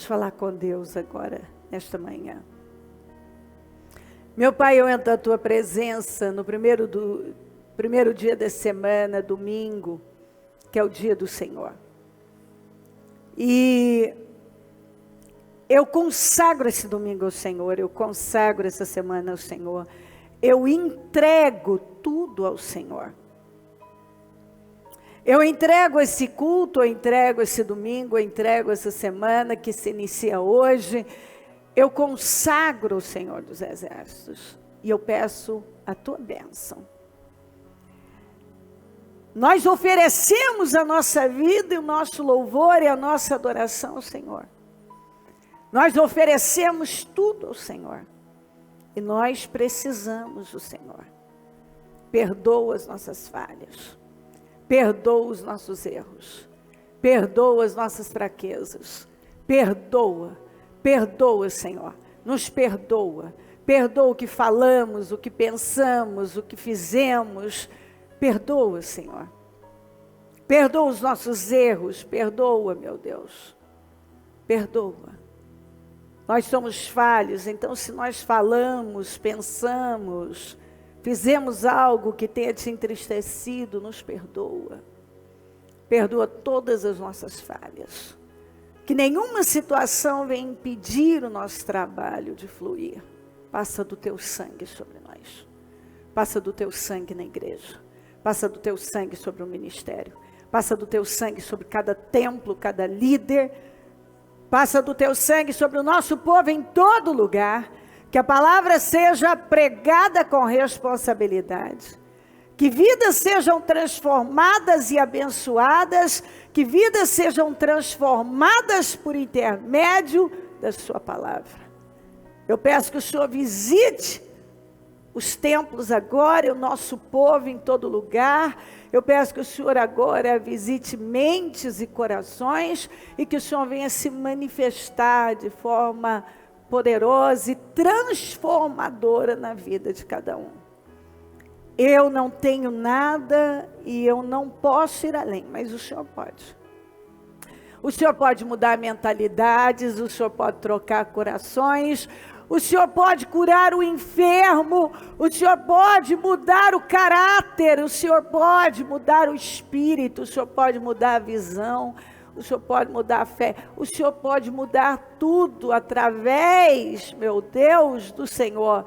Vamos falar com Deus agora, nesta manhã. Meu Pai, eu entro à Tua presença no primeiro dia da semana, domingo, que é o dia do Senhor. E eu consagro esse domingo ao Senhor, eu consagro essa semana ao Senhor. Eu entrego tudo ao Senhor. Eu entrego esse culto, eu entrego esse domingo, eu entrego essa semana que se inicia hoje. Eu consagro o Senhor dos Exércitos e eu peço a Tua bênção. Nós oferecemos a nossa vida e o nosso louvor e a nossa adoração ao Senhor. Nós oferecemos tudo ao Senhor. E nós precisamos do Senhor. Perdoa as nossas falhas. Perdoa os nossos erros. Perdoa as nossas fraquezas. Perdoa, Senhor. Nos perdoa. Perdoa o que falamos, o que pensamos, o que fizemos. Perdoa, Senhor. Perdoa os nossos erros. Perdoa, meu Deus. Perdoa. Nós somos falhos, então se nós falamos, pensamos, fizemos algo que tenha te entristecido, nos perdoa. Perdoa todas as nossas falhas. Que nenhuma situação venha impedir o nosso trabalho de fluir. Passa do Teu sangue sobre nós. Passa do Teu sangue na igreja. Passa do Teu sangue sobre o ministério. Passa do Teu sangue sobre cada templo, cada líder. Passa do Teu sangue sobre o nosso povo em todo lugar. Que a palavra seja pregada com responsabilidade. Que vidas sejam transformadas e abençoadas. Que vidas sejam transformadas por intermédio da Sua palavra. Eu peço que o Senhor visite os templos agora, e o nosso povo em todo lugar. Eu peço que o Senhor agora visite mentes e corações, e que o Senhor venha se manifestar de forma poderosa e transformadora na vida de cada um. Eu não tenho nada e eu não posso ir além, mas o Senhor pode. O Senhor pode mudar mentalidades, o Senhor pode trocar corações, o Senhor pode curar o enfermo, o Senhor pode mudar o caráter, o Senhor pode mudar o espírito, o Senhor pode mudar a visão, o Senhor pode mudar a fé, o Senhor pode mudar tudo através, meu Deus, do Senhor.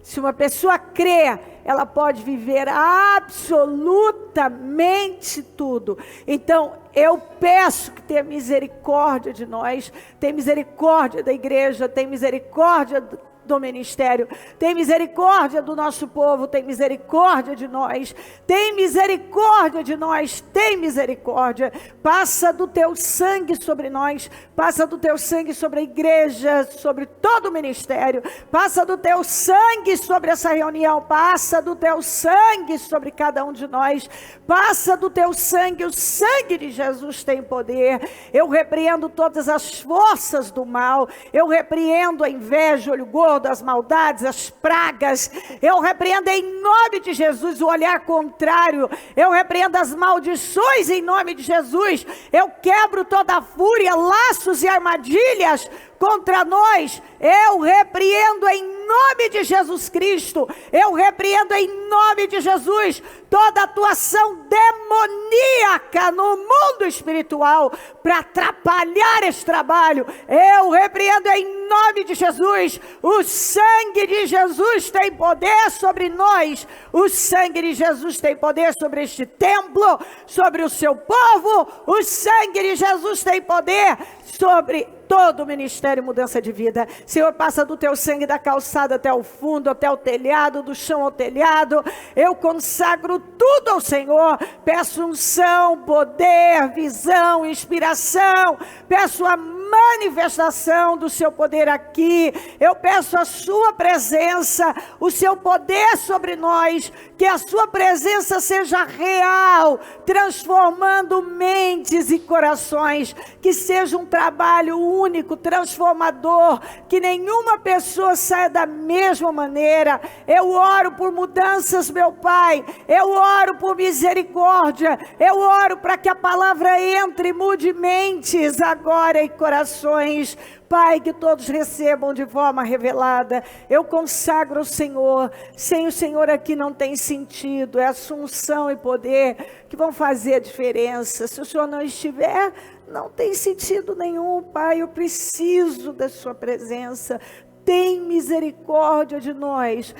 Se uma pessoa crê, ela pode viver absolutamente tudo. Então, eu peço que tenha misericórdia de nós, tenha misericórdia da igreja, tenha misericórdia do ministério, tem misericórdia do nosso povo, tem misericórdia de nós, tem misericórdia de nós, tem misericórdia. Passa do Teu sangue sobre nós, passa do Teu sangue sobre a igreja, sobre todo o ministério, passa do Teu sangue sobre essa reunião, passa do Teu sangue sobre cada um de nós, passa do Teu sangue. O sangue de Jesus tem poder. Eu repreendo todas as forças do mal, eu repreendo a inveja, o olho gordo, as maldades, as pragas. Eu repreendo em nome de Jesus o olhar contrário. Eu repreendo as maldições em nome de Jesus. Eu quebro toda a fúria, laços e armadilhas contra nós. Eu repreendo em nome de Jesus Cristo. Eu repreendo em nome de Jesus toda atuação demoníaca no mundo espiritual para atrapalhar esse trabalho. Eu repreendo em nome de Jesus. O sangue de Jesus tem poder sobre nós. O sangue de Jesus tem poder sobre este templo, sobre o seu povo. O sangue de Jesus tem poder sobre todo o ministério Mudança de Vida. Senhor, passa do Teu sangue da calçada até o fundo, até o telhado, do chão ao telhado. Eu consagro tudo ao Senhor. Peço unção, poder, visão, inspiração. Peço a manifestação do Seu poder aqui. Eu peço a Sua presença, o Seu poder sobre nós. Que a Sua presença seja real, transformando mentes e corações. Que seja um trabalho único, transformador, que nenhuma pessoa saia da mesma maneira. Eu oro por mudanças, meu Pai. Eu oro por misericórdia. Eu oro para que a palavra entre e mude mentes agora e corações. Pai, que todos recebam de forma revelada. Eu consagro ao Senhor. Sem o Senhor aqui não tem sentido. É assunção e poder que vão fazer a diferença. Se o Senhor não estiver, não tem sentido nenhum, Pai. Eu preciso da sua presença. Tem misericórdia de nós.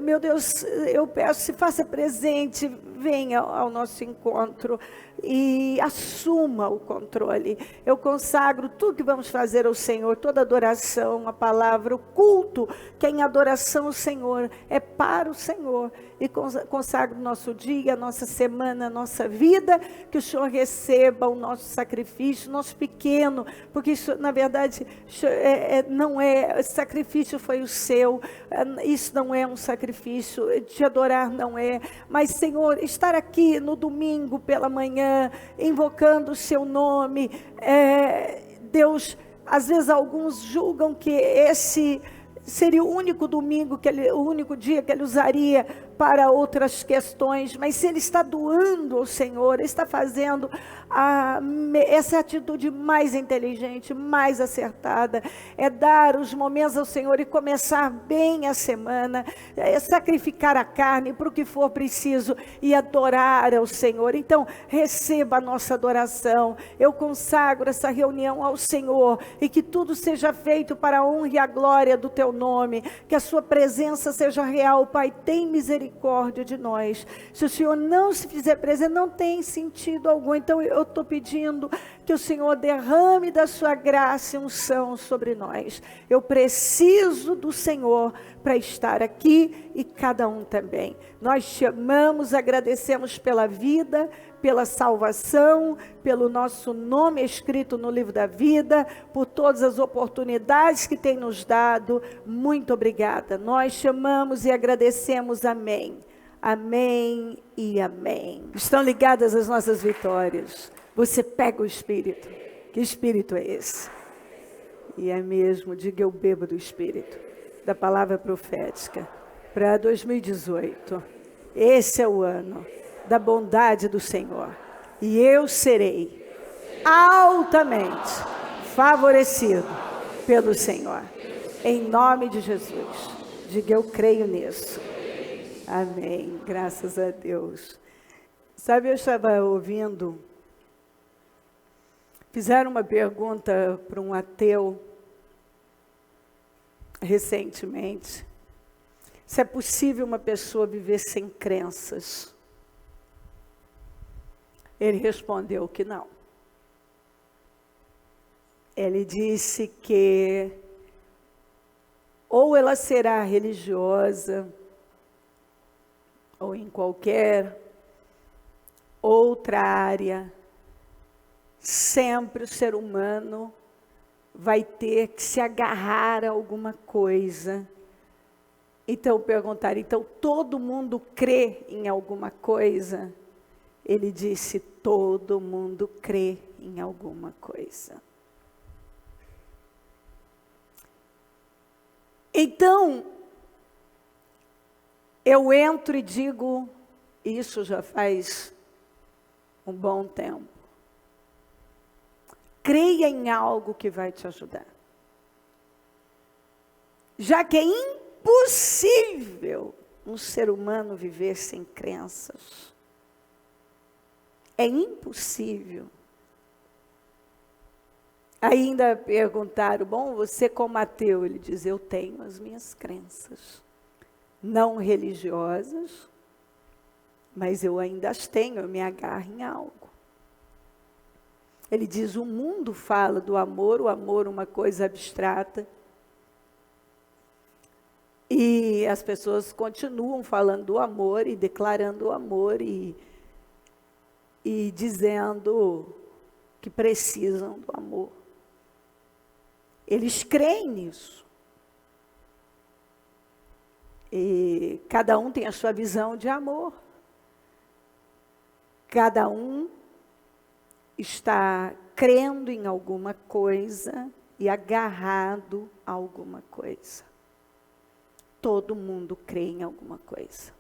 Meu Deus, eu peço, se faça presente, venha ao nosso encontro e assuma o controle. Eu consagro tudo que vamos fazer ao Senhor, toda adoração, a palavra, o culto, que é em adoração ao Senhor, é para o Senhor. E consagro o nosso dia, a nossa semana, a nossa vida, que o Senhor receba o nosso sacrifício, nosso pequeno, porque isso, na verdade, não é, sacrifício foi o seu, isso não é um sacrifício, te adorar não é, mas Senhor, estar aqui no domingo pela manhã, invocando o seu nome, Deus, às vezes alguns julgam que esse seria o único domingo, o único dia que ele usaria para outras questões, mas se ele está doando ao Senhor, ele está fazendo essa atitude mais inteligente, mais acertada, é dar os momentos ao Senhor e começar bem a semana, sacrificar a carne para o que for preciso e adorar ao Senhor. Então, receba a nossa adoração. Eu consagro essa reunião ao Senhor e que tudo seja feito para a honra e a glória do teu nome, que a sua presença seja real. Pai, tem misericórdia de nós. Se o Senhor não se fizer presente, não tem sentido algum. Então eu estou pedindo que o Senhor derrame da sua graça e unção sobre nós. Eu preciso do Senhor para estar aqui e cada um também. Nós te amamos, agradecemos pela vida, pela salvação, pelo nosso nome escrito no livro da vida, por todas as oportunidades que tem nos dado. Muito obrigada. Nós te amamos e agradecemos. Amém. Amém e amém. Estão ligadas as nossas vitórias. Você pega o Espírito. Que Espírito é esse? E é mesmo, diga eu bebo do Espírito, da palavra profética, para 2018. Esse é o ano da bondade do Senhor. E eu serei altamente favorecido pelo Senhor. Em nome de Jesus. Diga eu creio nisso. Amém. Graças a Deus. Sabe, eu estava ouvindo, fizeram uma pergunta para um ateu recentemente, se é possível uma pessoa viver sem crenças. Ele respondeu que não. Ele disse que ou ela será religiosa, ou em qualquer outra área, sempre o ser humano vai ter que se agarrar a alguma coisa. Então perguntaram, então todo mundo crê em alguma coisa? Ele disse, todo mundo crê em alguma coisa. Então, eu entro e digo, isso já faz um bom tempo. Creia em algo que vai te ajudar. Já que é impossível um ser humano viver sem crenças. É impossível. Ainda perguntaram, bom, você como ateu? Ele diz, eu tenho as minhas crenças. Não religiosas, mas eu ainda as tenho, eu me agarro em algo. Ele diz, o mundo fala do amor, o amor uma coisa abstrata. E as pessoas continuam falando do amor e declarando o amor e dizendo que precisam do amor. Eles creem nisso. E cada um tem a sua visão de amor. Cada um está crendo em alguma coisa e agarrado a alguma coisa. Todo mundo crê em alguma coisa.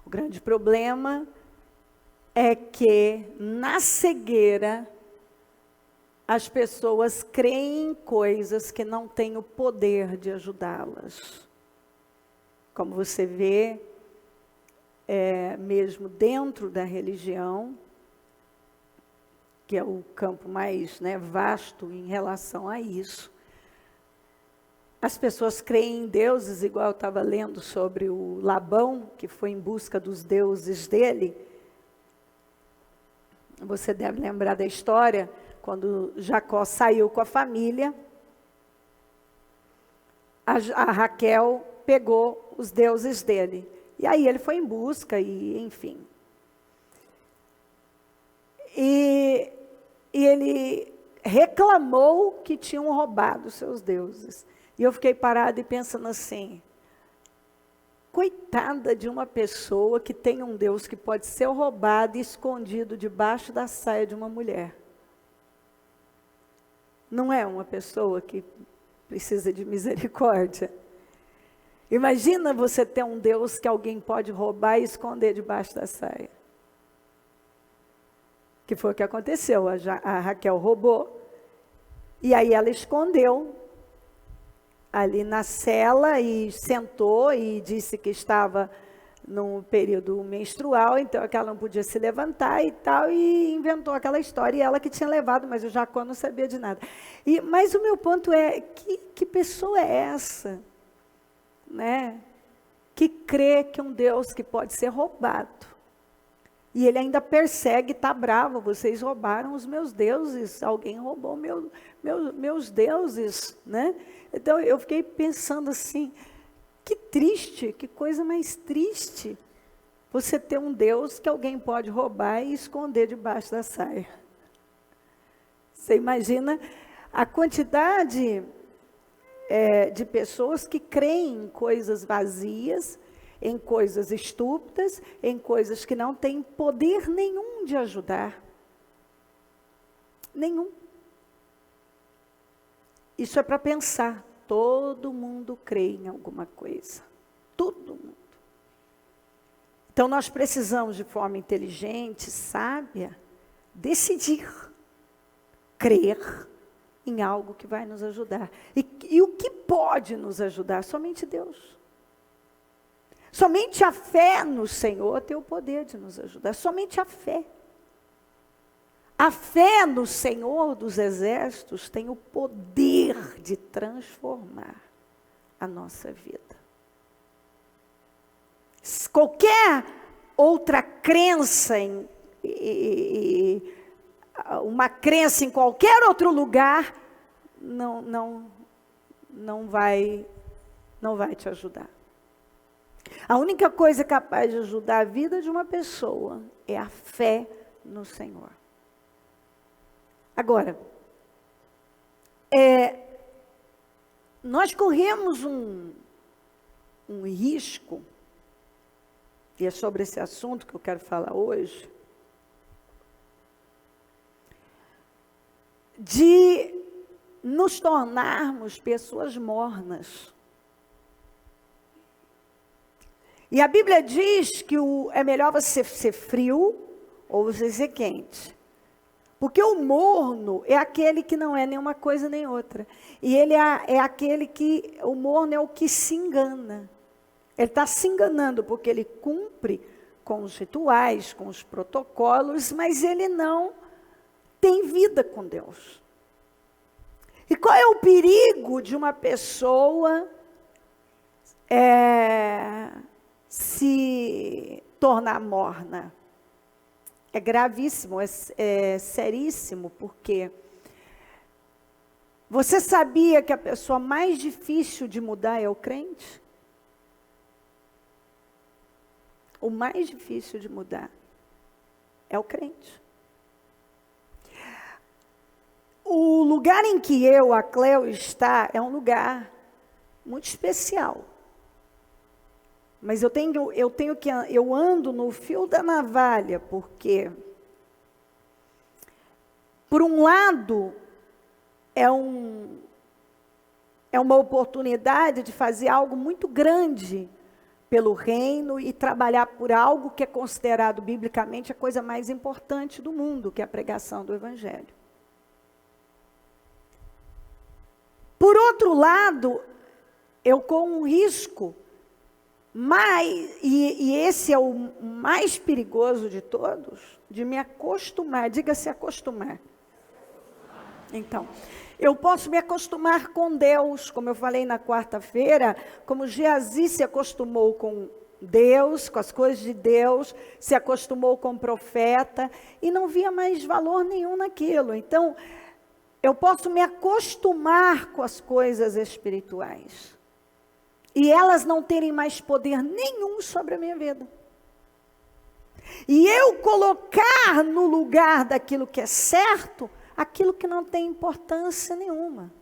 O grande problema é que na cegueira as pessoas creem em coisas que não têm o poder de ajudá-las. Como você vê, mesmo dentro da religião, que é o campo mais, vasto em relação a isso, as pessoas creem em deuses, igual eu estava lendo sobre o Labão, que foi em busca dos deuses dele. Você deve lembrar da história, quando Jacó saiu com a família, a Raquel pegou os deuses dele. E aí ele foi em busca, e enfim. E ele reclamou que tinham roubado os seus deuses. E eu fiquei parada e pensando assim, coitada de uma pessoa que tem um Deus que pode ser roubado e escondido debaixo da saia de uma mulher. Não é uma pessoa que precisa de misericórdia. Imagina você ter um Deus que alguém pode roubar e esconder debaixo da saia. Que foi o que aconteceu, a Raquel roubou, e aí ela escondeu ali na cela e sentou e disse que estava num período menstrual, então que ela não podia se levantar e tal, e inventou aquela história, e ela que tinha levado, mas o Jacó não sabia de nada. Mas o meu ponto é, que pessoa é essa, que crê que um Deus que pode ser roubado, e ele ainda persegue, está bravo, vocês roubaram os meus deuses, alguém roubou meus deuses, Então eu fiquei pensando assim, que triste, que coisa mais triste, você ter um Deus que alguém pode roubar e esconder debaixo da saia. Você imagina a quantidade de pessoas que creem em coisas vazias, em coisas estúpidas, em coisas que não têm poder nenhum de ajudar. Nenhum. Isso é para pensar. Todo mundo crê em alguma coisa. Todo mundo. Então nós precisamos, de forma inteligente, sábia, decidir crer em algo que vai nos ajudar. E o que pode nos ajudar? Somente Deus. Somente a fé no Senhor tem o poder de nos ajudar. Somente a fé. A fé no Senhor dos Exércitos tem o poder de transformar a nossa vida. Qualquer outra crença, uma crença em qualquer outro lugar, não vai te ajudar. A única coisa capaz de ajudar a vida de uma pessoa é a fé no Senhor. Agora, nós corremos um risco, e é sobre esse assunto que eu quero falar hoje, de nos tornarmos pessoas mornas. E a Bíblia diz que é melhor você ser frio ou você ser quente. Porque o morno é aquele que não é nenhuma coisa nem outra. E ele é aquele que, o morno é o que se engana. Ele está se enganando porque ele cumpre com os rituais, com os protocolos, mas ele não tem vida com Deus. E qual é o perigo de uma pessoa se tornar morna? É gravíssimo, é seríssimo, porque você sabia que a pessoa mais difícil de mudar é o crente? O mais difícil de mudar é o crente. O lugar em que a Cleo está, é um lugar muito especial. Mas eu ando no fio da navalha, porque, por um lado, é uma oportunidade de fazer algo muito grande pelo reino e trabalhar por algo que é considerado biblicamente a coisa mais importante do mundo, que é a pregação do Evangelho. Por outro lado, eu corro um risco, e esse é o mais perigoso de todos, de me acostumar, diga-se acostumar. Então, eu posso me acostumar com Deus, como eu falei na quarta-feira, como Geazi se acostumou com Deus, com as coisas de Deus, se acostumou com o profeta, e não via mais valor nenhum naquilo. Então, eu posso me acostumar com as coisas espirituais, e elas não terem mais poder nenhum sobre a minha vida. E eu colocar no lugar daquilo que é certo, aquilo que não tem importância nenhuma.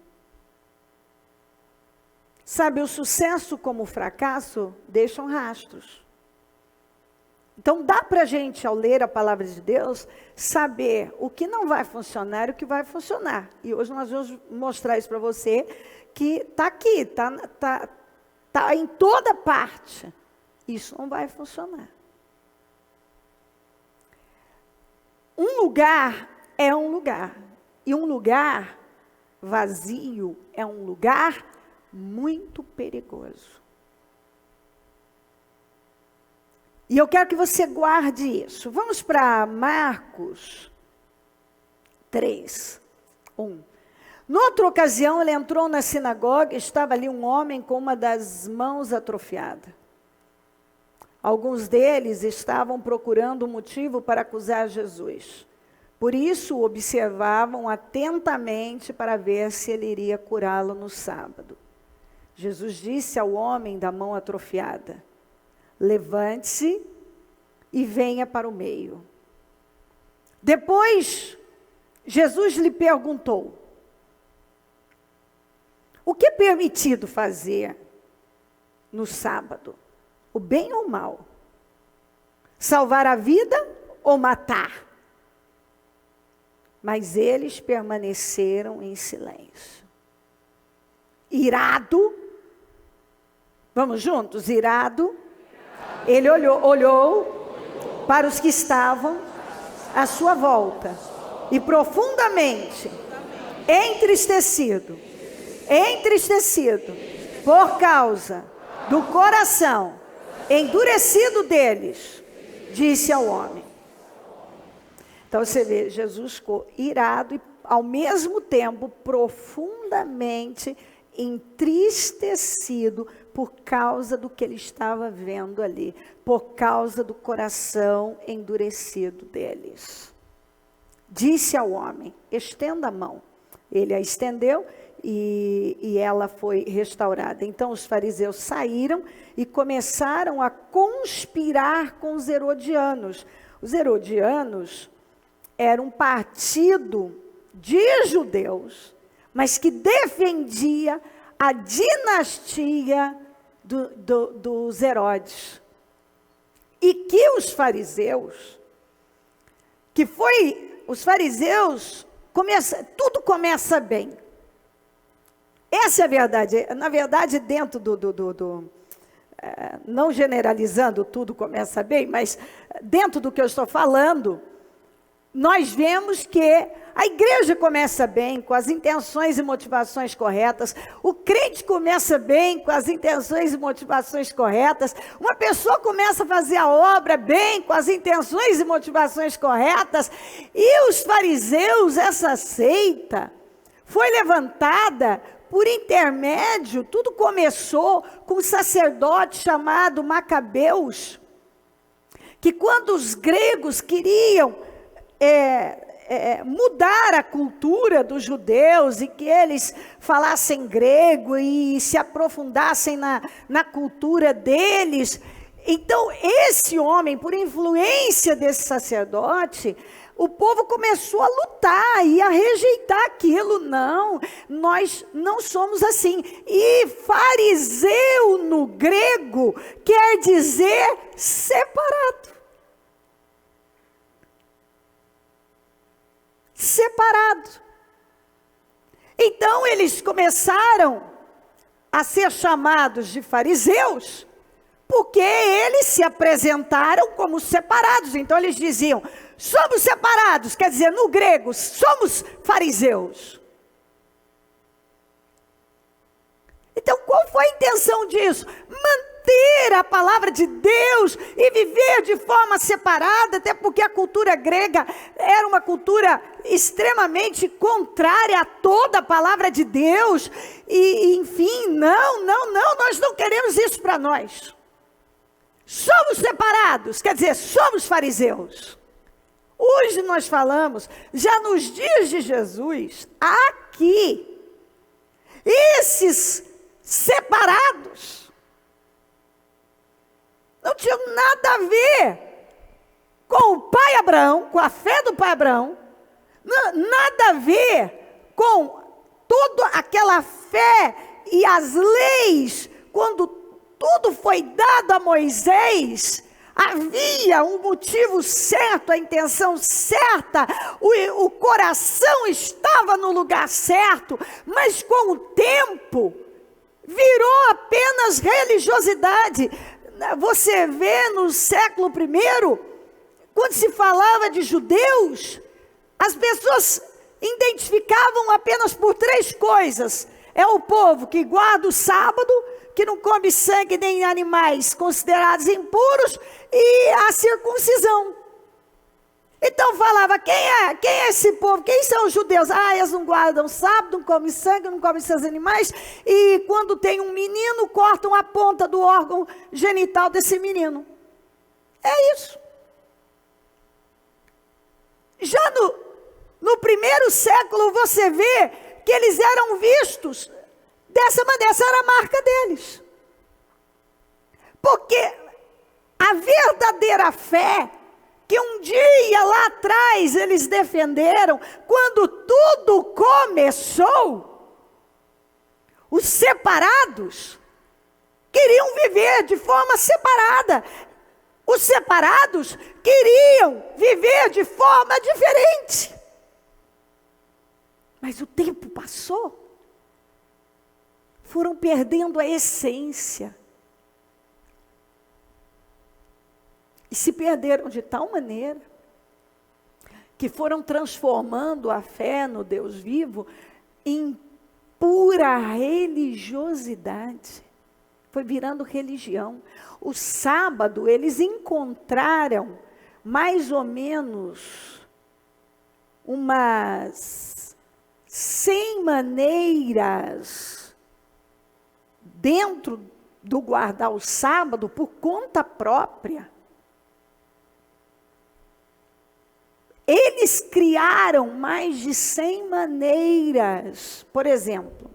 Sabe, o sucesso como o fracasso deixam rastros. Então dá para a gente, ao ler a palavra de Deus, saber o que não vai funcionar e o que vai funcionar. E hoje nós vamos mostrar isso para você, que está aqui, está em toda parte. Isso não vai funcionar. Um lugar é um lugar. E um lugar vazio é um lugar muito perigoso. E eu quero que você guarde isso. Vamos para Marcos 3, 1. Noutra ocasião, ele entrou na sinagoga, estava ali um homem com uma das mãos atrofiada. Alguns deles estavam procurando um motivo para acusar Jesus. Por isso, o observavam atentamente para ver se ele iria curá-lo no sábado. Jesus disse ao homem da mão atrofiada: levante-se e venha para o meio. Depois, Jesus lhe perguntou: o que é permitido fazer no sábado? O bem ou o mal? Salvar a vida ou matar? Mas eles permaneceram em silêncio. Irado, vamos juntos, irado, ele olhou para os que estavam à sua volta e profundamente entristecido por causa do coração endurecido deles, disse ao homem. Então você vê, Jesus ficou irado e ao mesmo tempo profundamente entristecido por causa do que ele estava vendo ali, por causa do coração endurecido deles. Disse ao homem: estenda a mão. Ele a estendeu e ela foi restaurada. Então os fariseus saíram e começaram a conspirar com os herodianos. Os herodianos eram um partido de judeus, mas que defendia a dinastia dos Herodes. E que os fariseus, tudo começa bem. Essa é a verdade. Na verdade, dentro não generalizando, tudo começa bem, mas dentro do que eu estou falando, nós vemos que a igreja começa bem, com as intenções e motivações corretas. O crente começa bem, com as intenções e motivações corretas. Uma pessoa começa a fazer a obra bem, com as intenções e motivações corretas. E os fariseus, essa seita, foi levantada por intermédio, tudo começou com um sacerdote chamado Macabeus, que quando os gregos queriam mudar a cultura dos judeus e que eles falassem grego e se aprofundassem na cultura deles. Então, esse homem, por influência desse sacerdote, o povo começou a lutar e a rejeitar aquilo. Não, nós não somos assim. E fariseu no grego quer dizer separado. Separado. Então eles começaram a ser chamados de fariseus, porque eles se apresentaram como separados. Então eles diziam: somos separados, quer dizer, no grego, somos fariseus. Então, qual foi a intenção disso? Manter a palavra de Deus e viver de forma separada, até porque a cultura grega era uma cultura extremamente contrária a toda a palavra de Deus. E enfim, nós não queremos isso para nós. Somos separados, quer dizer, somos fariseus. Hoje nós falamos, já nos dias de Jesus, aqui, esses separados não tinham nada a ver com o pai Abraão, com a fé do pai Abraão, nada a ver com toda aquela fé e as leis, quando tudo foi dado a Moisés. Havia um motivo certo, a intenção certa, o coração estava no lugar certo, mas com o tempo virou apenas religiosidade. Você vê no século I, quando se falava de judeus, as pessoas identificavam apenas por 3 coisas: é o povo que guarda o sábado, que não come sangue nem animais considerados impuros, e a circuncisão. Então falava, quem é esse povo? Quem são os judeus? Eles não guardam sábado, não comem sangue, não comem seus animais, e quando tem um menino, cortam a ponta do órgão genital desse menino. É isso. Já no primeiro século, você vê que eles eram vistos dessa maneira, essa era a marca deles. Porque a verdadeira fé, que um dia lá atrás eles defenderam, quando tudo começou, os separados queriam viver de forma separada. Os separados queriam viver de forma diferente. Mas o tempo passou. Foram perdendo a essência. E se perderam de tal maneira que foram transformando a fé no Deus vivo em pura religiosidade. Foi virando religião. O sábado, eles encontraram mais ou menos umas 100 maneiras dentro do guardar o sábado por conta própria. Eles criaram mais de 100 maneiras. Por exemplo,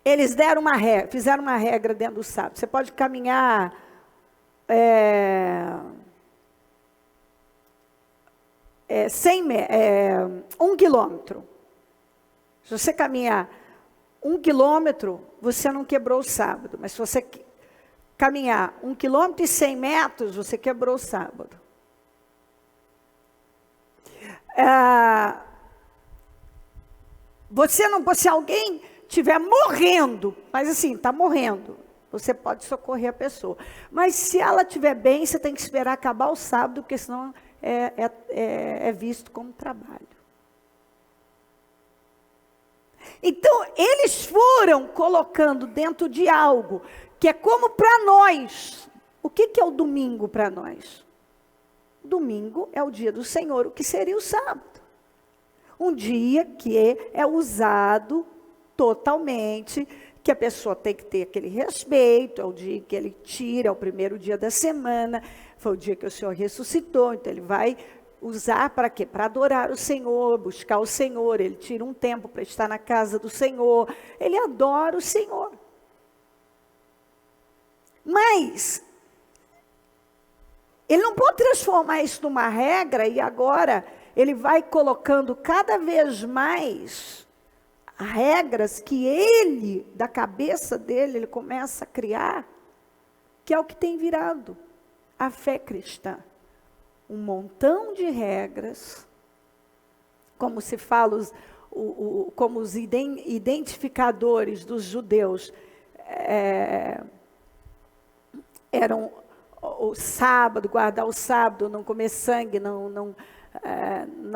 eles deram fizeram uma regra dentro do sábado. Você pode caminhar 1 quilômetro. Se você caminhar 1 quilômetro, você não quebrou o sábado. Mas se você caminhar 1 quilômetro e 100 metros, você quebrou o sábado. Se alguém estiver morrendo, mas assim, está morrendo, você pode socorrer a pessoa. Mas se ela estiver bem, você tem que esperar acabar o sábado, porque senão é visto como trabalho. Então, eles foram colocando dentro de algo que é como para nós. O que é o domingo para nós? Domingo é o dia do Senhor, o que seria o sábado. Um dia que é usado totalmente, que a pessoa tem que ter aquele respeito, é o dia que ele tira, é o primeiro dia da semana, foi o dia que o Senhor ressuscitou, então ele vai usar para quê? Para adorar o Senhor, buscar o Senhor, ele tira um tempo para estar na casa do Senhor, ele adora o Senhor. Mas ele não pode transformar isso numa regra e agora ele vai colocando cada vez mais regras que ele, da cabeça dele, ele começa a criar, que é o que tem virado a fé cristã. Um montão de regras, como se fala, como os identificadores dos judeus eram o sábado, guardar o sábado, não comer sangue, não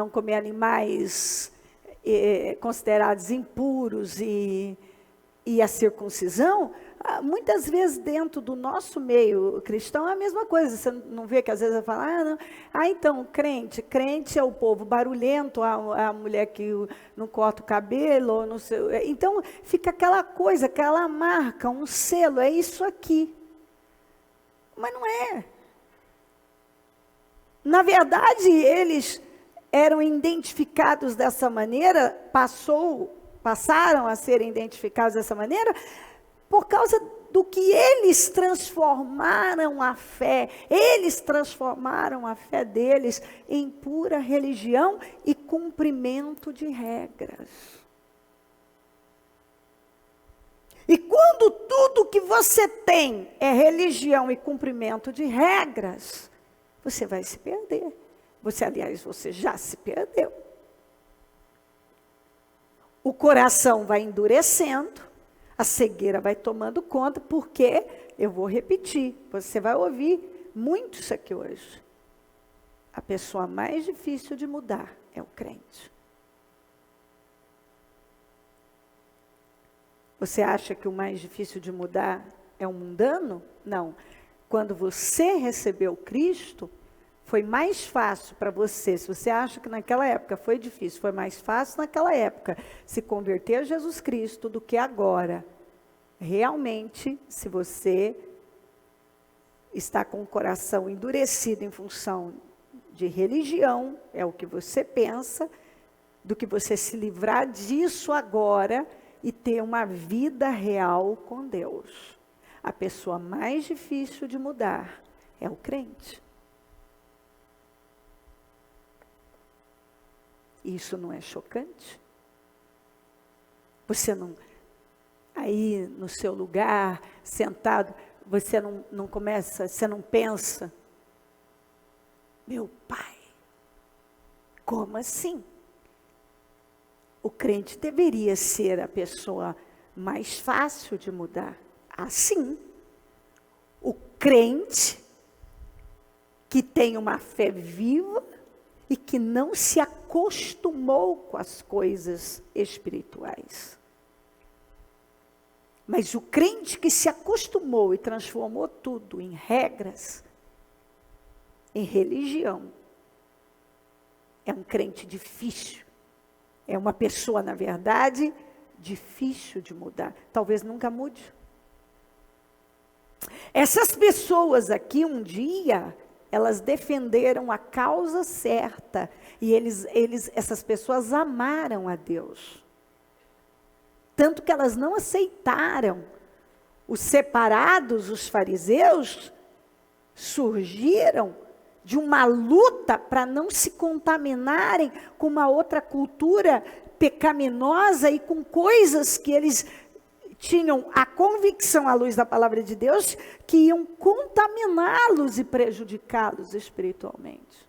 comer animais considerados impuros e a circuncisão, muitas vezes dentro do nosso meio cristão é a mesma coisa. Você não vê que às vezes eu falo, então crente é o povo barulhento, a mulher que não corta o cabelo, não sei. Então fica aquela coisa, aquela marca, um selo, é isso aqui. Mas não é. Na verdade, eles eram identificados dessa maneira, passaram a ser identificados dessa maneira, por causa do que eles transformaram a fé. Eles transformaram a fé deles em pura religião e cumprimento de regras. E quando tudo que você tem é religião e cumprimento de regras, você vai se perder. Você já se perdeu. O coração vai endurecendo, a cegueira vai tomando conta, porque, eu vou repetir, você vai ouvir muito isso aqui hoje. A pessoa mais difícil de mudar é o crente. Você acha que o mais difícil de mudar é o mundano? Não. Quando você recebeu Cristo, foi mais fácil para você. Se você acha que naquela época foi difícil, foi mais fácil naquela época se converter a Jesus Cristo do que agora. Realmente, se você está com o coração endurecido em função de religião, é o que você pensa, do que você se livrar disso agora e ter uma vida real com Deus. A pessoa mais difícil de mudar é o crente. Isso não é chocante? Você não, aí no seu lugar, sentado, você não começa, você não pensa, meu pai, como assim? O crente deveria ser a pessoa mais fácil de mudar. Assim, o crente que tem uma fé viva e que não se acostumou com as coisas espirituais. Mas o crente que se acostumou e transformou tudo em regras, em religião, é um crente difícil. É uma pessoa, na verdade, difícil de mudar. Talvez nunca mude. Essas pessoas aqui, um dia, elas defenderam a causa certa. E essas pessoas amaram a Deus. Tanto que elas não aceitaram. Os separados, os fariseus, surgiram de uma luta para não se contaminarem com uma outra cultura pecaminosa e com coisas que eles tinham a convicção à luz da palavra de Deus que iam contaminá-los e prejudicá-los espiritualmente.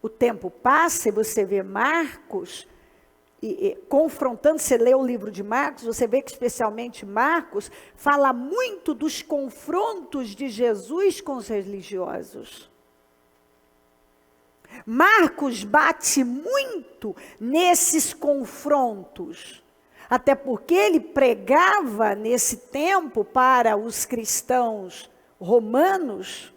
O tempo passa e você vê Marcos confrontando, você lê o livro de Marcos, você vê que especialmente Marcos fala muito dos confrontos de Jesus com os religiosos. Marcos bate muito nesses confrontos, até porque ele pregava nesse tempo para os cristãos romanos,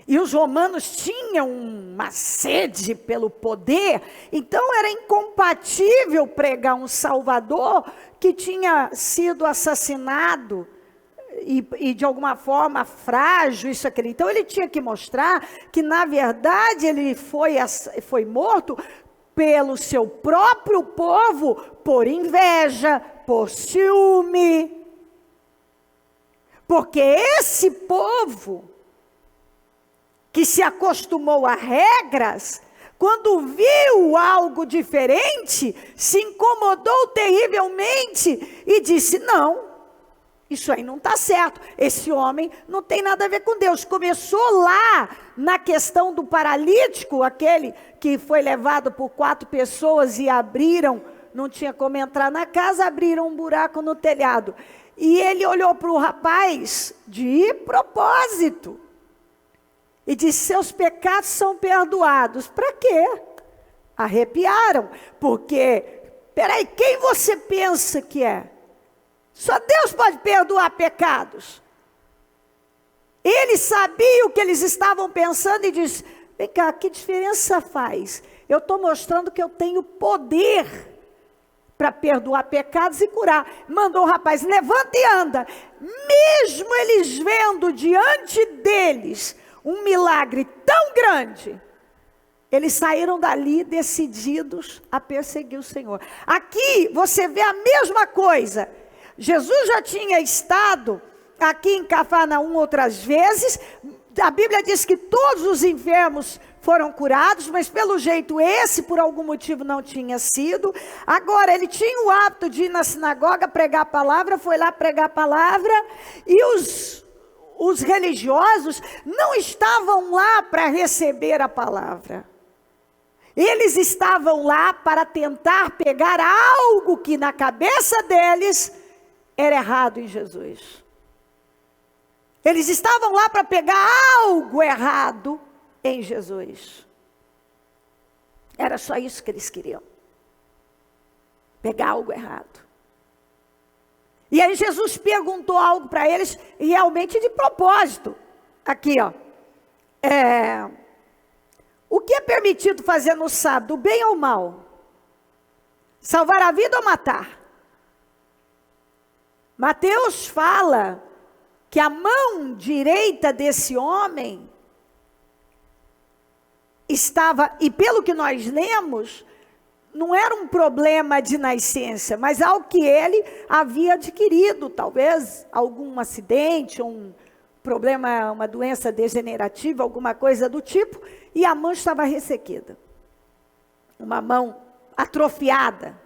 e os romanos tinham uma sede pelo poder, então era incompatível pregar um Salvador que tinha sido assassinado e de alguma forma frágil, isso, aquilo. Então ele tinha que mostrar que na verdade ele foi morto pelo seu próprio povo, por inveja, por ciúme. Porque esse povo que se acostumou a regras, quando viu algo diferente, se incomodou terrivelmente e disse, não, isso aí não está certo, esse homem não tem nada a ver com Deus. Começou lá na questão do paralítico, aquele que foi levado por 4 pessoas e abriram, não tinha como entrar na casa, abriram um buraco no telhado. E ele olhou para o rapaz de propósito. E disse, seus pecados são perdoados. Para quê? arrepiaram, porque, peraí, quem você pensa que é? Só Deus pode perdoar pecados. Ele sabia o que eles estavam pensando e disse, vem cá, que diferença faz? Eu estou mostrando que eu tenho poder para perdoar pecados e curar. Mandou o rapaz, levanta e anda. Mesmo eles vendo diante deles um milagre tão grande, eles saíram dali decididos a perseguir o Senhor. Aqui você vê a mesma coisa. Jesus já tinha estado aqui em Cafarnaum outras vezes. A Bíblia diz que todos os enfermos foram curados, mas pelo jeito esse por algum motivo não tinha sido. Agora ele tinha o hábito de ir na sinagoga pregar a palavra, foi lá pregar a palavra, e os religiosos não estavam lá para receber a palavra. Eles estavam lá para tentar pegar algo que na cabeça deles era errado em Jesus. Eles estavam lá para pegar algo errado em Jesus. Era só isso que eles queriam. Pegar algo errado. E aí Jesus perguntou algo para eles, realmente de propósito. Aqui, ó. O que é permitido fazer no sábado, bem ou mal? Salvar a vida ou matar? Mateus fala que a mão direita desse homem estava, e pelo que nós lemos, não era um problema de nascença, mas algo que ele havia adquirido, talvez algum acidente, um problema, uma doença degenerativa, alguma coisa do tipo, e a mão estava ressequida. Uma mão atrofiada,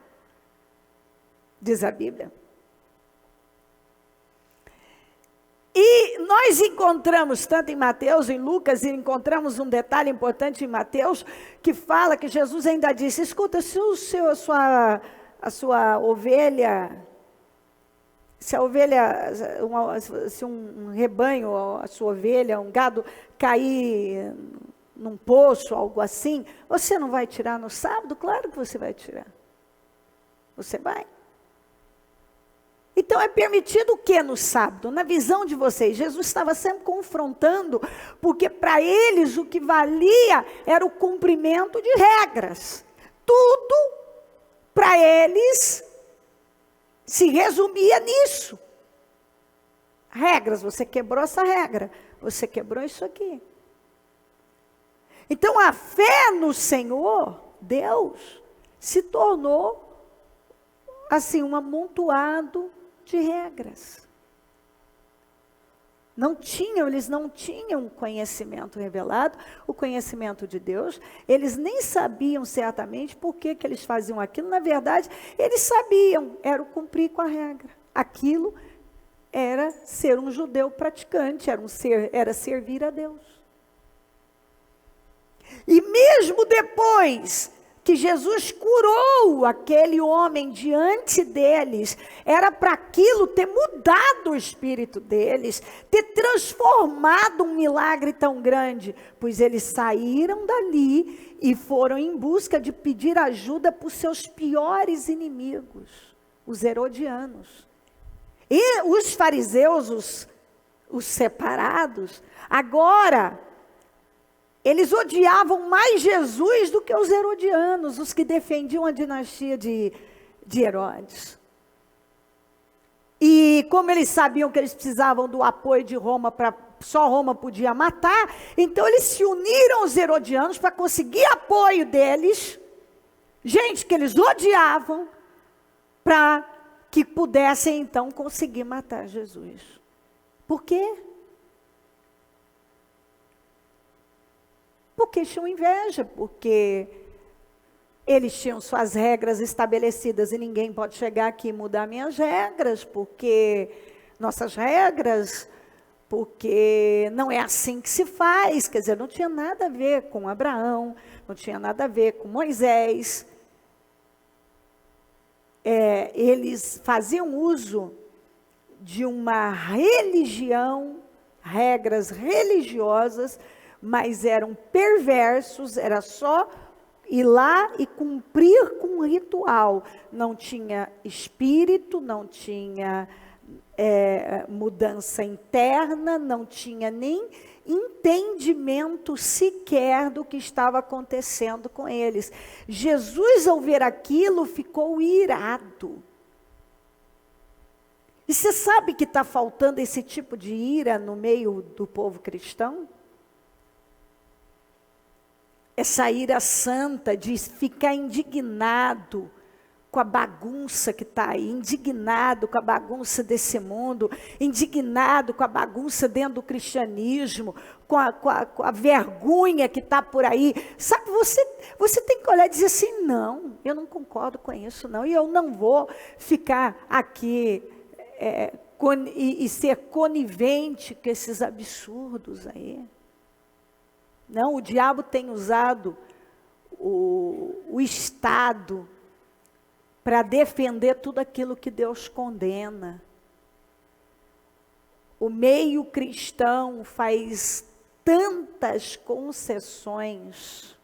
diz a Bíblia. E nós encontramos, tanto em Mateus, em Lucas, e encontramos um detalhe importante em Mateus, que fala que Jesus ainda disse, escuta, se a sua ovelha, se um rebanho, a sua ovelha, um gado cair num poço, algo assim, você não vai tirar no sábado? Claro que você vai tirar. Você vai. Então é permitido o que no sábado? Na visão de vocês, Jesus estava sempre confrontando, porque para eles o que valia era o cumprimento de regras. Tudo para eles se resumia nisso. Regras, você quebrou essa regra, você quebrou isso aqui. Então a fé no Senhor, Deus, se tornou assim um amontoado de regras. Eles não tinham conhecimento revelado, o conhecimento de Deus, eles nem sabiam certamente por que eles faziam aquilo, na verdade, eles sabiam, era o cumprir com a regra. Aquilo era ser um judeu praticante, era servir a Deus. E mesmo depois que Jesus curou aquele homem diante deles, era para aquilo ter mudado o espírito deles, ter transformado um milagre tão grande, pois eles saíram dali e foram em busca de pedir ajuda para os seus piores inimigos, os herodianos. E os fariseus, os separados, agora eles odiavam mais Jesus do que os herodianos, os que defendiam a dinastia de Herodes. E como eles sabiam que eles precisavam do apoio de Roma, só Roma podia matar, então eles se uniram aos herodianos para conseguir apoio deles, gente que eles odiavam, para que pudessem então conseguir matar Jesus. Por quê? Porque tinham inveja, porque eles tinham suas regras estabelecidas e ninguém pode chegar aqui e mudar minhas regras, porque nossas regras, porque não é assim que se faz. Quer dizer, não tinha nada a ver com Abraão, não tinha nada a ver com Moisés. Eles faziam uso de uma religião, regras religiosas, mas eram perversos, era só ir lá e cumprir com o ritual. Não tinha espírito, não tinha mudança interna, não tinha nem entendimento sequer do que estava acontecendo com eles. Jesus, ao ver aquilo, ficou irado. E você sabe que está faltando esse tipo de ira no meio do povo cristão? Essa ira santa de ficar indignado com a bagunça que está aí, indignado com a bagunça desse mundo, indignado com a bagunça dentro do cristianismo, com a vergonha que está por aí. Sabe, você tem que olhar e dizer assim, não, eu não concordo com isso não, e eu não vou ficar aqui e ser conivente com esses absurdos aí. Não, o diabo tem usado o Estado para defender tudo aquilo que Deus condena. O meio cristão faz tantas concessões,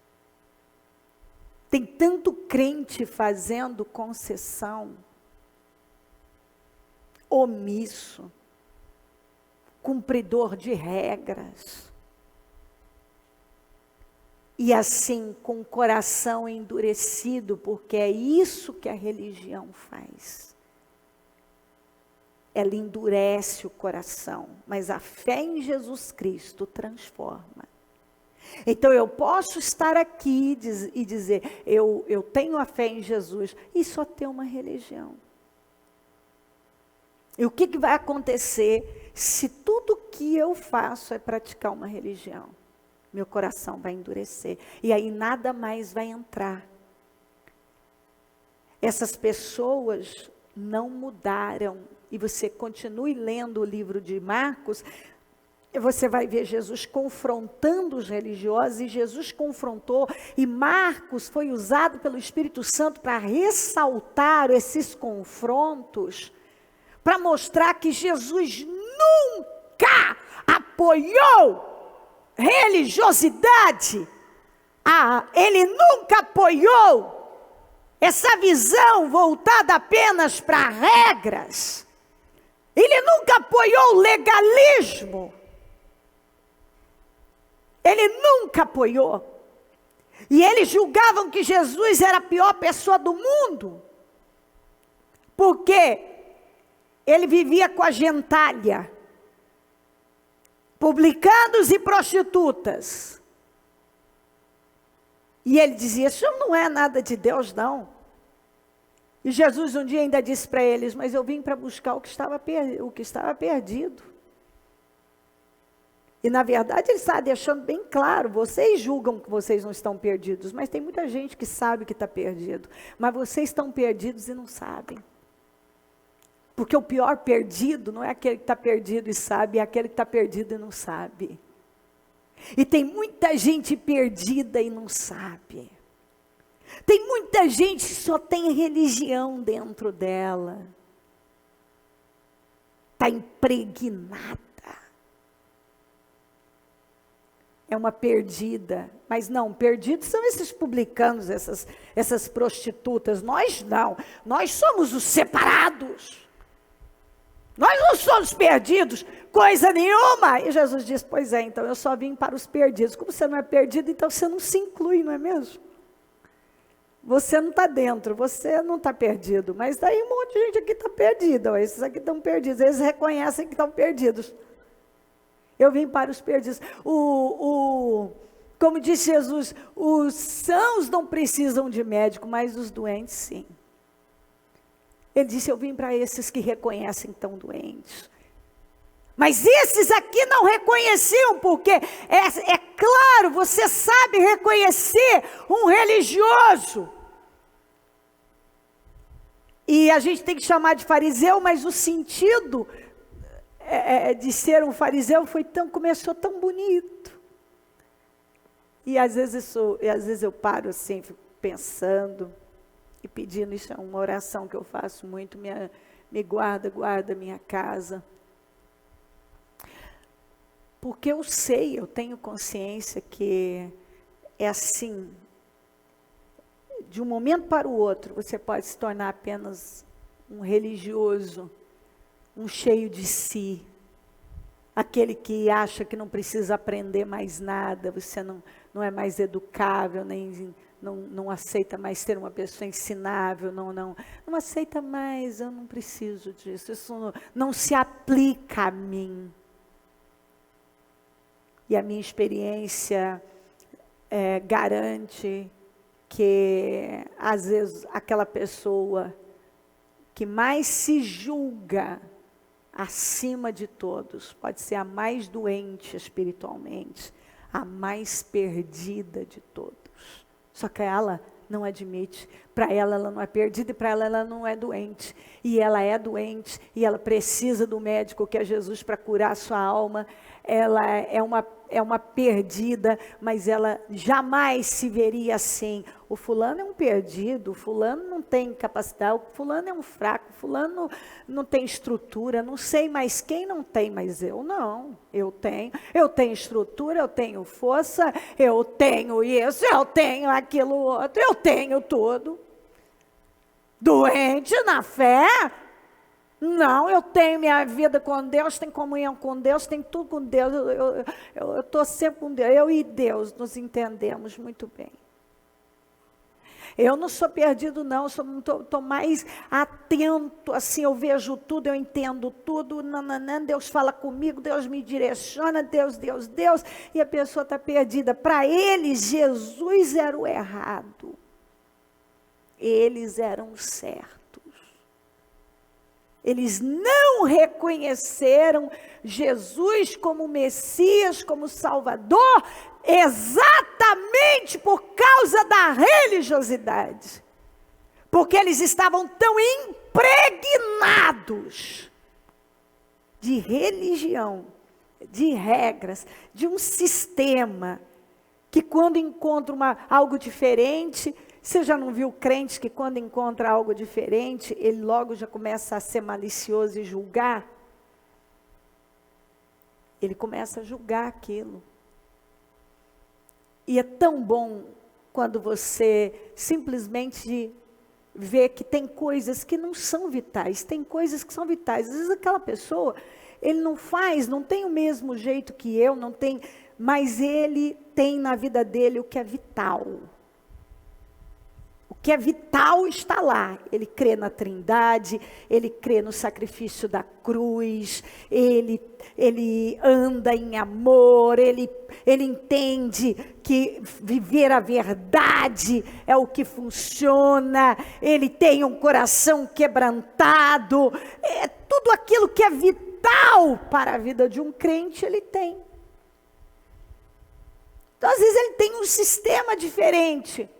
tem tanto crente fazendo concessão, omisso, cumpridor de regras, e assim com o coração endurecido, porque é isso que a religião faz. Ela endurece o coração, mas a fé em Jesus Cristo transforma. Então eu posso estar aqui e dizer, eu tenho a fé em Jesus, e só ter uma religião. E o que vai acontecer se tudo que eu faço é praticar uma religião? Meu coração vai endurecer. E aí nada mais vai entrar. Essas pessoas não mudaram. E você continue lendo o livro de Marcos, você vai ver Jesus confrontando os religiosos, e Jesus confrontou, e Marcos foi usado pelo Espírito Santo para ressaltar esses confrontos, para mostrar que Jesus nunca apoiou religiosidade. Ele nunca apoiou essa visão voltada apenas para regras. Ele nunca apoiou o legalismo. Ele nunca apoiou. E eles julgavam que Jesus era a pior pessoa do mundo, porque ele vivia com a gentalha, publicanos e prostitutas. E ele dizia, isso não é nada de Deus não. E Jesus um dia ainda disse para eles, mas eu vim para buscar o que estava perdido. E na verdade ele está deixando bem claro, vocês julgam que vocês não estão perdidos, mas tem muita gente que sabe que está perdido. Mas vocês estão perdidos e não sabem. Porque o pior perdido não é aquele que está perdido e sabe, é aquele que está perdido e não sabe. E tem muita gente perdida e não sabe. Tem muita gente que só tem religião dentro dela. Está impregnada. É uma perdida. Mas não, perdidos são esses publicanos, essas prostitutas. Nós não. Nós somos os separados. Nós não somos perdidos, coisa nenhuma. E Jesus diz, pois é, então eu só vim para os perdidos. Como você não é perdido, então você não se inclui, não é mesmo? Você não está dentro, você não está perdido. Mas daí um monte de gente aqui está perdida. Esses aqui estão perdidos, eles reconhecem que estão perdidos. Eu vim para os perdidos. Como disse Jesus, os sãos não precisam de médico, mas os doentes sim. Ele disse, eu vim para esses que reconhecem que estão doentes. Mas esses aqui não reconheciam, porque é claro, você sabe reconhecer um religioso. E a gente tem que chamar de fariseu, mas o sentido de ser um fariseu começou tão bonito. E às vezes eu paro assim, fico pensando e pedindo, isso é uma oração que eu faço muito, me guarda minha casa. Porque eu tenho consciência que é assim, de um momento para o outro, você pode se tornar apenas um religioso, um cheio de si, aquele que acha que não precisa aprender mais nada, você não é mais educável, nem não aceita mais ter uma pessoa ensinável, não aceita mais, eu não preciso disso, isso não se aplica a mim. E a minha experiência garante que, às vezes, aquela pessoa que mais se julga acima de todos, pode ser a mais doente espiritualmente, a mais perdida de todos. Só que ela não admite. Para ela não é perdida e para ela não é doente. E ela é doente e ela precisa do médico que é Jesus para curar a sua alma. Ela é uma perdida, mas ela jamais se veria assim. O fulano é um perdido, o fulano não tem capacidade, o fulano é um fraco, o fulano não tem estrutura, não sei mais quem não tem, mas eu não. Eu tenho estrutura, eu tenho força, eu tenho isso, eu tenho aquilo outro, eu tenho tudo. Doente na fé? Não, eu tenho minha vida com Deus, tenho comunhão com Deus, tenho tudo com Deus, eu estou sempre com Deus, eu e Deus nos entendemos muito bem. Eu não sou perdido não, estou mais atento, assim, eu vejo tudo, eu entendo tudo, Deus fala comigo, Deus me direciona, Deus, e a pessoa está perdida. Para eles, Jesus era o errado, eles eram os certos. Eles não reconheceram Jesus como Messias, como Salvador, exatamente por causa da religiosidade. Porque eles estavam tão impregnados de religião, de regras, de um sistema, que quando encontram algo diferente... Você já não viu crente que quando encontra algo diferente, ele logo já começa a ser malicioso e julgar? Ele começa a julgar aquilo. E é tão bom quando você simplesmente vê que tem coisas que não são vitais, tem coisas que são vitais. Às vezes aquela pessoa, ele não tem o mesmo jeito que eu, não tem, mas ele tem na vida dele o que é vital. O que é vital está lá. Ele crê na Trindade, ele crê no sacrifício da cruz, ele anda em amor, ele entende que viver a verdade é o que funciona, ele tem um coração quebrantado, tudo aquilo que é vital para a vida de um crente, ele tem. Então, às vezes, ele tem um sistema diferente.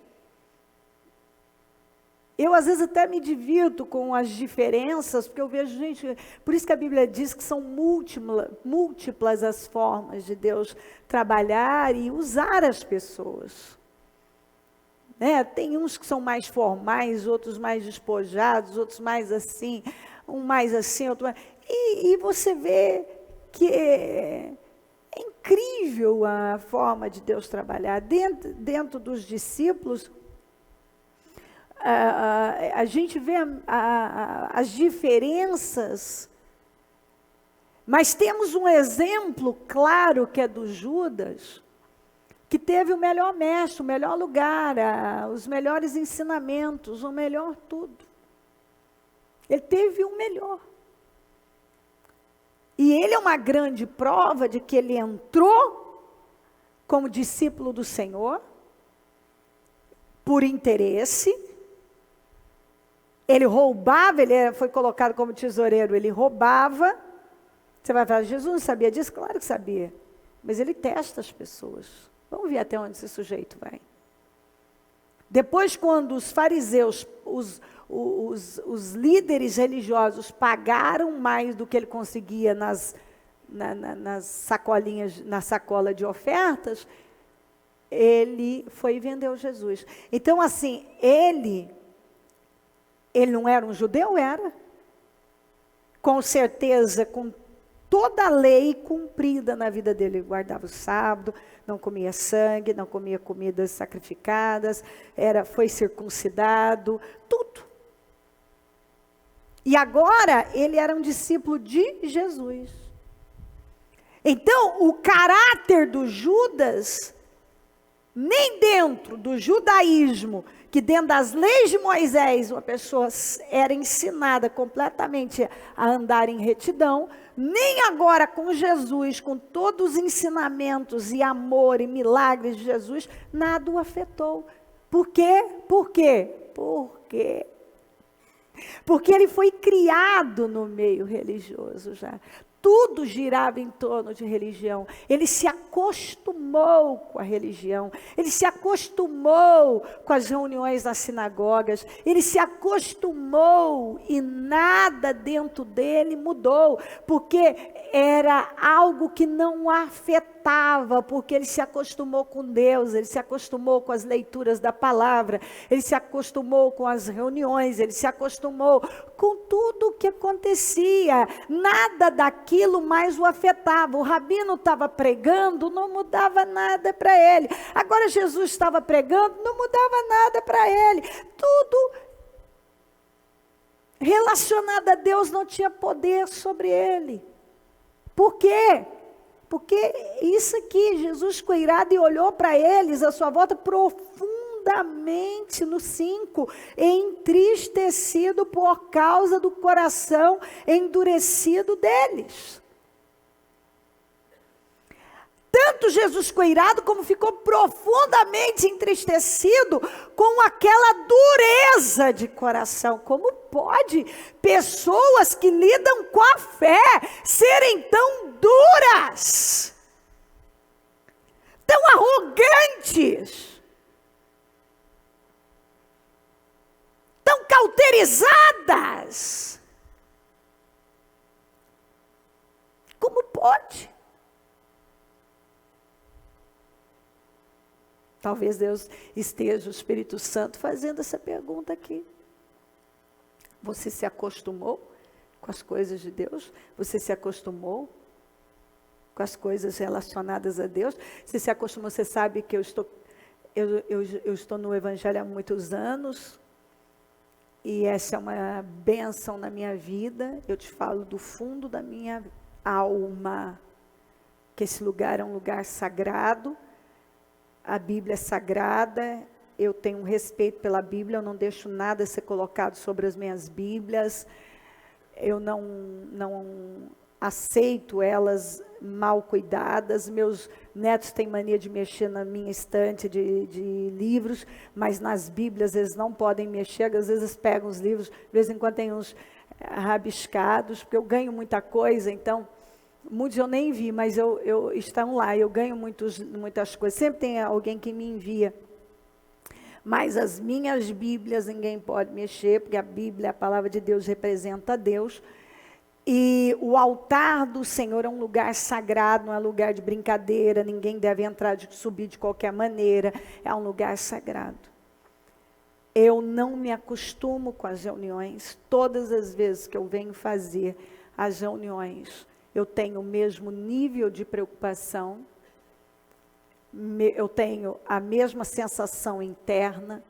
Eu, às vezes, até me divirto com as diferenças, porque eu vejo gente... Por isso que a Bíblia diz que são múltiplas as formas de Deus trabalhar e usar as pessoas. Tem uns que são mais formais, outros mais despojados, outros mais assim, um mais assim, outro mais... E você vê que é incrível a forma de Deus trabalhar. Dentro dos discípulos... a gente vê as diferenças, mas temos um exemplo claro que é do Judas, que teve o melhor mestre, o melhor lugar, os melhores ensinamentos, o melhor tudo. Ele teve o melhor. E ele é uma grande prova de que ele entrou como discípulo do Senhor, por interesse. Ele roubava, ele foi colocado como tesoureiro, ele roubava. Você vai falar, Jesus não sabia disso? Claro que sabia. Mas ele testa as pessoas. Vamos ver até onde esse sujeito vai. Depois, quando os fariseus, os líderes religiosos pagaram mais do que ele conseguia nas sacolinhas, na sacola de ofertas, ele foi e vendeu Jesus. Então, assim, ele não era um judeu? Era. Com certeza, com toda a lei cumprida na vida dele. Ele guardava o sábado, não comia sangue, não comia comidas sacrificadas, foi circuncidado, tudo. E agora ele era um discípulo de Jesus. Então, o caráter do Judas, nem dentro do judaísmo, que dentro das leis de Moisés, uma pessoa era ensinada completamente a andar em retidão, nem agora com Jesus, com todos os ensinamentos e amor e milagres de Jesus, nada o afetou. Por quê? Por quê? Porque ele foi criado no meio religioso já. Tudo girava em torno de religião. Ele se acostumou com a religião. Ele se acostumou com as reuniões das sinagogas. Ele se acostumou e nada dentro dele mudou. Porque era algo que não afetava. Porque ele se acostumou com Deus. Ele se acostumou com as leituras da palavra. Ele se acostumou com as reuniões. Ele se acostumou com tudo o que acontecia. Nada daquilo mais o afetava. O rabino estava pregando, não mudava nada para ele. Agora Jesus estava pregando, não mudava nada para ele. Tudo relacionado a Deus não tinha poder sobre ele. Por quê? Porque isso aqui, Jesus ficou irado e olhou para eles, à sua volta, profundamente no 5, entristecido por causa do coração endurecido deles. Tanto Jesus ficou irado, como ficou profundamente entristecido com aquela dureza de coração. Como pode pessoas que lidam com a fé serem tão duras, tão arrogantes, tão cauterizadas? Como pode? Talvez Deus esteja, o Espírito Santo, fazendo essa pergunta aqui. Você se acostumou com as coisas de Deus? Você se acostumou com as coisas relacionadas a Deus? Você se acostumou, você sabe que eu estou no Evangelho há muitos anos, e essa é uma bênção na minha vida. Eu te falo do fundo da minha alma, que esse lugar é um lugar sagrado. A Bíblia é sagrada, eu tenho um respeito pela Bíblia, eu não deixo nada ser colocado sobre as minhas Bíblias, eu não aceito elas mal cuidadas. Meus netos têm mania de mexer na minha estante de livros, mas nas Bíblias eles não podem mexer. Às vezes eles pegam os livros, de vez em quando tem uns rabiscados, porque eu ganho muita coisa, então... Muitos eu nem vi, mas estão lá, eu ganho muitas coisas. Sempre tem alguém que me envia. Mas as minhas Bíblias ninguém pode mexer, porque a Bíblia, a palavra de Deus, representa Deus. E o altar do Senhor é um lugar sagrado, não é lugar de brincadeira, ninguém deve entrar, subir de qualquer maneira. É um lugar sagrado. Eu não me acostumo com as reuniões. Todas as vezes que eu venho fazer as reuniões, eu tenho o mesmo nível de preocupação, eu tenho a mesma sensação interna,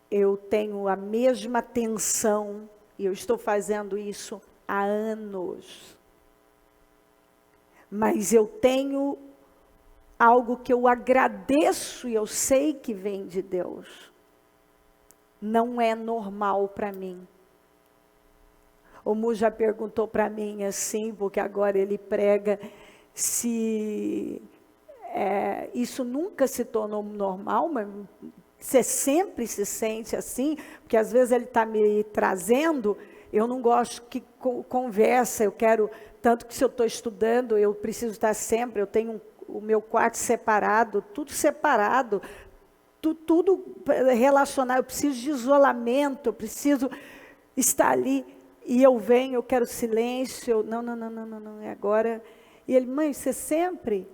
eu tenho a mesma tensão, e eu estou fazendo isso há anos. Mas eu tenho algo que eu agradeço e eu sei que vem de Deus. Não é normal para mim. O Mu já perguntou para mim assim, porque agora ele prega, se isso nunca se tornou normal, mas você sempre se sente assim, porque às vezes ele está me trazendo, eu não gosto que conversa, eu quero, tanto que se eu estou estudando, eu preciso estar sempre, eu tenho o meu quarto separado, tudo separado, tudo relacionado, eu preciso de isolamento, eu preciso estar ali. E eu venho, eu quero silêncio, não, é agora. E ele, mãe, você sempre,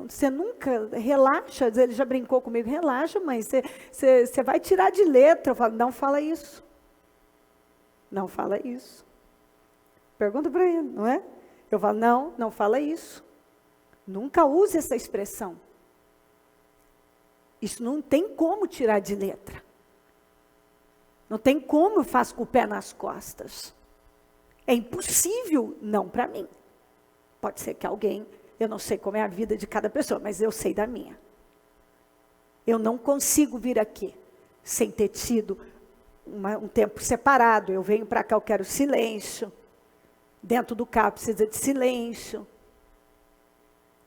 você nunca relaxa. Ele já brincou comigo, relaxa, mãe, você vai tirar de letra. Eu falo, não fala isso. Não fala isso. Pergunta para ele, não é? Eu falo, não, não fala isso. Nunca use essa expressão. Isso não tem como tirar de letra. Não tem como eu faço com o pé nas costas. É impossível, não para mim. Pode ser que alguém, eu não sei como é a vida de cada pessoa, mas eu sei da minha. Eu não consigo vir aqui sem ter tido um tempo separado. Eu venho para cá, eu quero silêncio. Dentro do carro precisa de silêncio.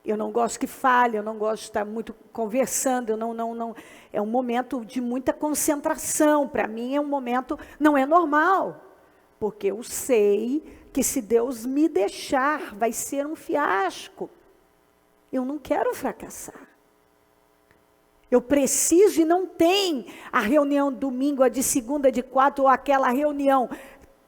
Eu não gosto que fale, eu não gosto de estar muito conversando, não. É um momento de muita concentração. Para mim é um momento, não é normal. Porque eu sei que se Deus me deixar, vai ser um fiasco. Eu não quero fracassar. Eu preciso e não tem a reunião domingo, a de segunda, de quatro, ou aquela reunião.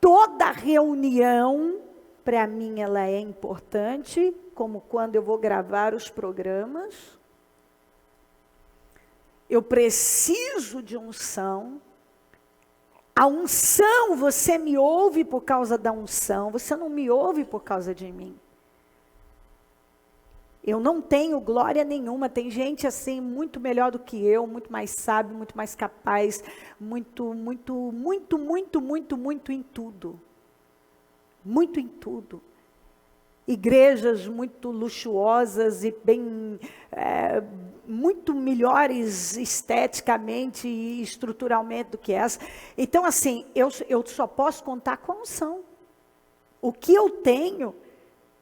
Toda reunião, para mim, ela é importante, como quando eu vou gravar os programas. Eu preciso de unção. A unção, você me ouve por causa da unção, você não me ouve por causa de mim. Eu não tenho glória nenhuma, tem gente assim muito melhor do que eu, muito mais sábio, muito mais capaz, muito em tudo. Muito em tudo. Igrejas muito luxuosas e muito melhores esteticamente e estruturalmente do que essa. Então assim, eu só posso contar com a unção. O que eu tenho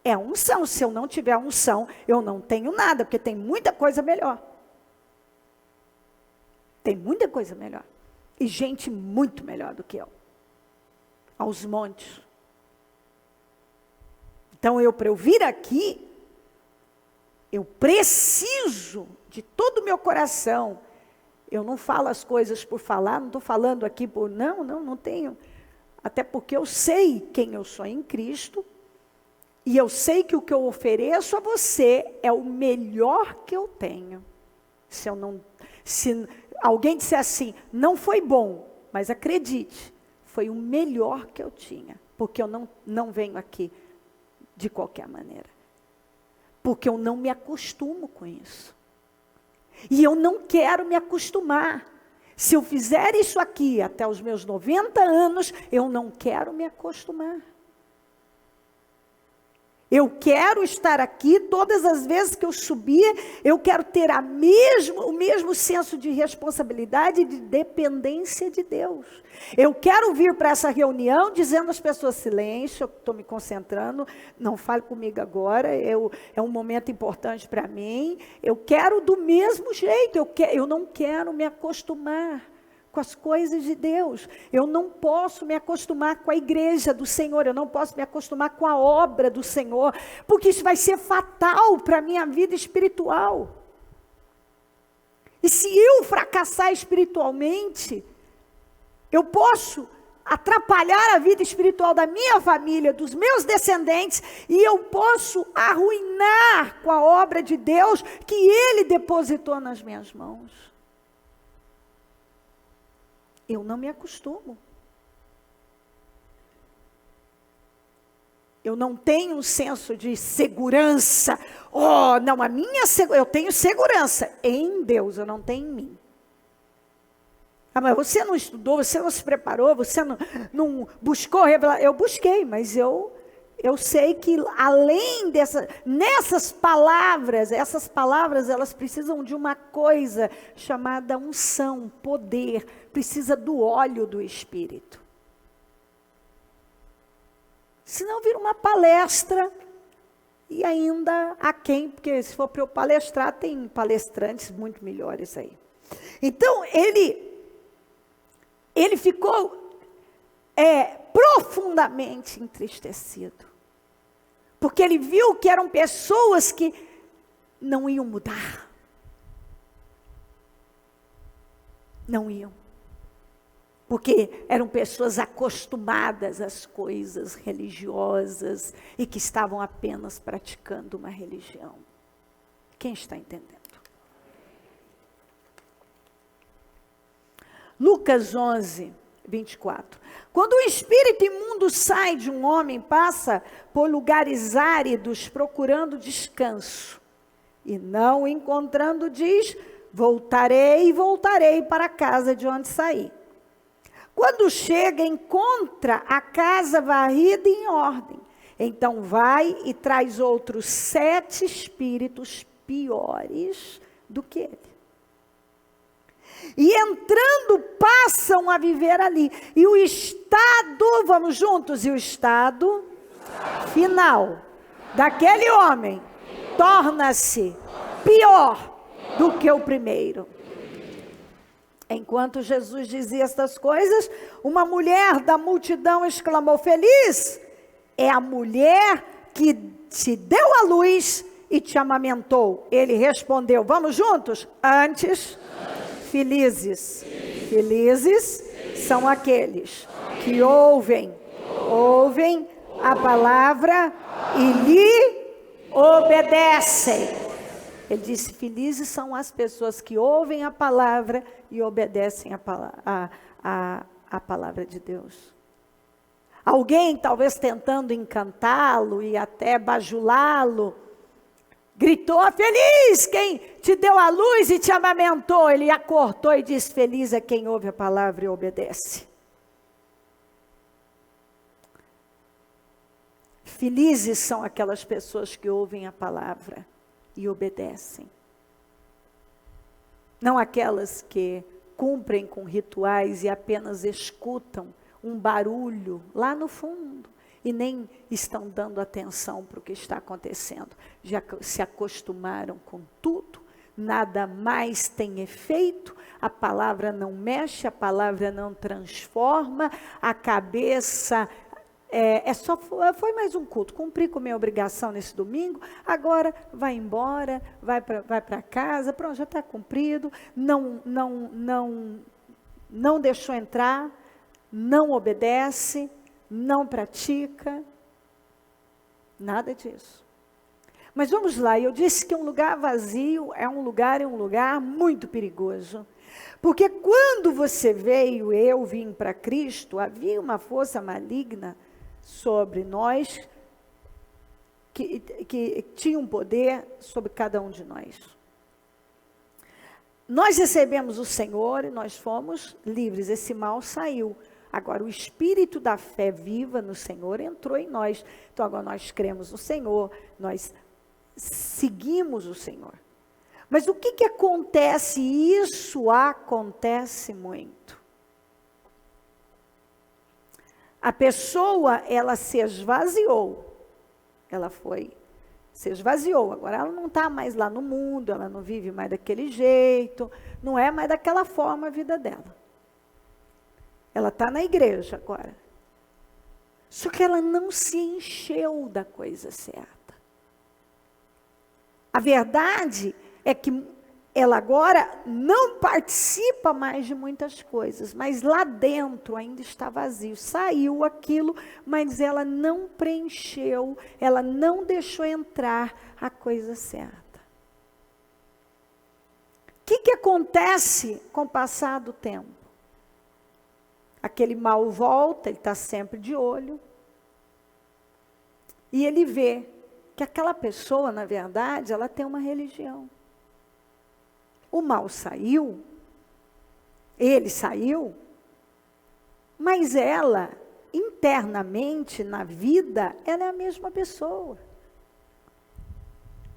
é a unção. Se eu não tiver unção, eu não tenho nada, porque tem muita coisa melhor. Tem muita coisa melhor. E gente muito melhor do que eu. Aos montes. Então, para eu vir aqui, eu preciso de todo o meu coração. Eu não falo as coisas por falar, não estou falando aqui por... Não tenho. Até porque eu sei quem eu sou em Cristo. E eu sei que o que eu ofereço a você é o melhor que eu tenho. Se alguém disser assim, não foi bom, mas acredite, foi o melhor que eu tinha. Porque eu não venho aqui de qualquer maneira. Porque eu não me acostumo com isso. E eu não quero me acostumar. Se eu fizer isso aqui até os meus 90 anos, eu não quero me acostumar. Eu quero estar aqui todas as vezes que eu subir, eu quero ter o mesmo senso de responsabilidade e de dependência de Deus. Eu quero vir para essa reunião dizendo às pessoas, silêncio, eu estou me concentrando, não fale comigo agora, é um momento importante para mim. Eu quero do mesmo jeito, eu não quero me acostumar com as coisas de Deus. Eu não posso me acostumar com a igreja do Senhor, eu não posso me acostumar com a obra do Senhor, porque isso vai ser fatal para a minha vida espiritual. E se eu fracassar espiritualmente, eu posso atrapalhar a vida espiritual da minha família, dos meus descendentes, e eu posso arruinar com a obra de Deus que Ele depositou nas minhas mãos. Eu não me acostumo. Eu não tenho um senso de segurança. Não, eu tenho segurança em Deus, eu não tenho em mim. Mas você não estudou, você não se preparou, você não buscou revelar. Eu busquei, mas eu sei que além nessas palavras, essas palavras elas precisam de uma coisa chamada unção, poder, precisa do óleo do Espírito. Senão vira uma palestra e ainda aquém, porque se for para eu palestrar, tem palestrantes muito melhores aí. Então, ele ficou profundamente entristecido. Porque ele viu que eram pessoas que não iam mudar. Não iam. Porque eram pessoas acostumadas às coisas religiosas e que estavam apenas praticando uma religião. Quem está entendendo? Lucas 11, 24. Quando o espírito imundo sai de um homem, passa por lugares áridos procurando descanso. E não encontrando, diz: voltarei para a casa de onde saí. Quando chega, encontra a casa varrida e em ordem. Então vai e traz outros 7 espíritos piores do que ele. E entrando, passam a viver ali. E o estado, vamos juntos, e o estado final daquele homem torna-se pior do que o primeiro. Enquanto Jesus dizia estas coisas, uma mulher da multidão exclamou: feliz é a mulher que te deu a luz e te amamentou. Ele respondeu, vamos juntos? Antes, felizes são aqueles que ouvem a palavra e lhe obedecem. Ele disse, felizes são as pessoas que ouvem a palavra e obedecem a palavra de Deus. Alguém talvez tentando encantá-lo e até bajulá-lo, gritou, feliz quem te deu a luz e te amamentou. Ele acortou e disse, feliz é quem ouve a palavra e obedece. Felizes são aquelas pessoas que ouvem a palavra e obedecem. Não aquelas que cumprem com rituais e apenas escutam um barulho lá no fundo e nem estão dando atenção para o que está acontecendo. Já se acostumaram com tudo, nada mais tem efeito, a palavra não mexe, a palavra não transforma, a cabeça... foi mais um culto, cumpri com minha obrigação nesse domingo, agora vai embora, vai para casa, pronto, já está cumprido, não deixou entrar, não obedece, não pratica, nada disso. Mas vamos lá, eu disse que um lugar vazio é um lugar muito perigoso. Porque quando você veio, eu vim para Cristo, havia uma força maligna sobre nós, que tinha um poder sobre cada um de nós. Nós recebemos o Senhor e nós fomos livres, esse mal saiu. Agora o espírito da fé viva no Senhor entrou em nós. Então agora nós cremos no Senhor, nós seguimos o Senhor. Mas o que acontece? Isso acontece muito. A pessoa, ela se esvaziou. Se esvaziou. Agora ela não está mais lá no mundo, ela não vive mais daquele jeito, não é mais daquela forma a vida dela. Ela está na igreja agora. Só que ela não se encheu da coisa certa. A verdade é que ela agora não participa mais de muitas coisas, mas lá dentro ainda está vazio. Saiu aquilo, mas ela não preencheu, ela não deixou entrar a coisa certa. O que acontece com o passar do tempo? Aquele mal volta, ele está sempre de olho. E ele vê que aquela pessoa, na verdade, ela tem uma religião. O mal saiu, ele saiu, mas ela, internamente, na vida, ela é a mesma pessoa.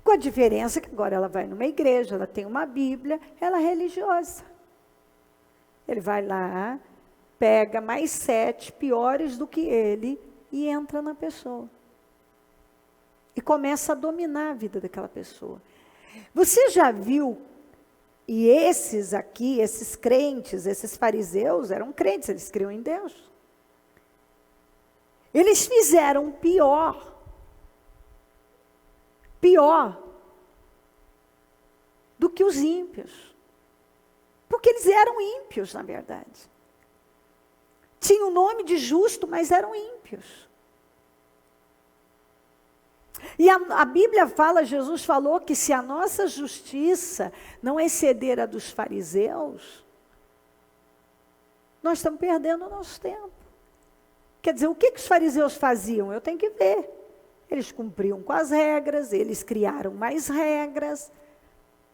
Com a diferença que agora ela vai numa igreja, ela tem uma Bíblia, ela é religiosa. Ele vai lá, pega mais 7 piores do que ele e entra na pessoa. E começa a dominar a vida daquela pessoa. Você já viu, e esses aqui, esses crentes, esses fariseus, eram crentes, eles criam em Deus. Eles fizeram pior do que os ímpios. Porque eles eram ímpios, na verdade. Tinham o nome de justo, mas eram ímpios. E a Bíblia fala, Jesus falou que se a nossa justiça não exceder a dos fariseus, Nós estamos perdendo o nosso tempo. Quer dizer, o que os fariseus faziam? Eu tenho que ver. Eles cumpriam com as regras, eles criaram mais regras,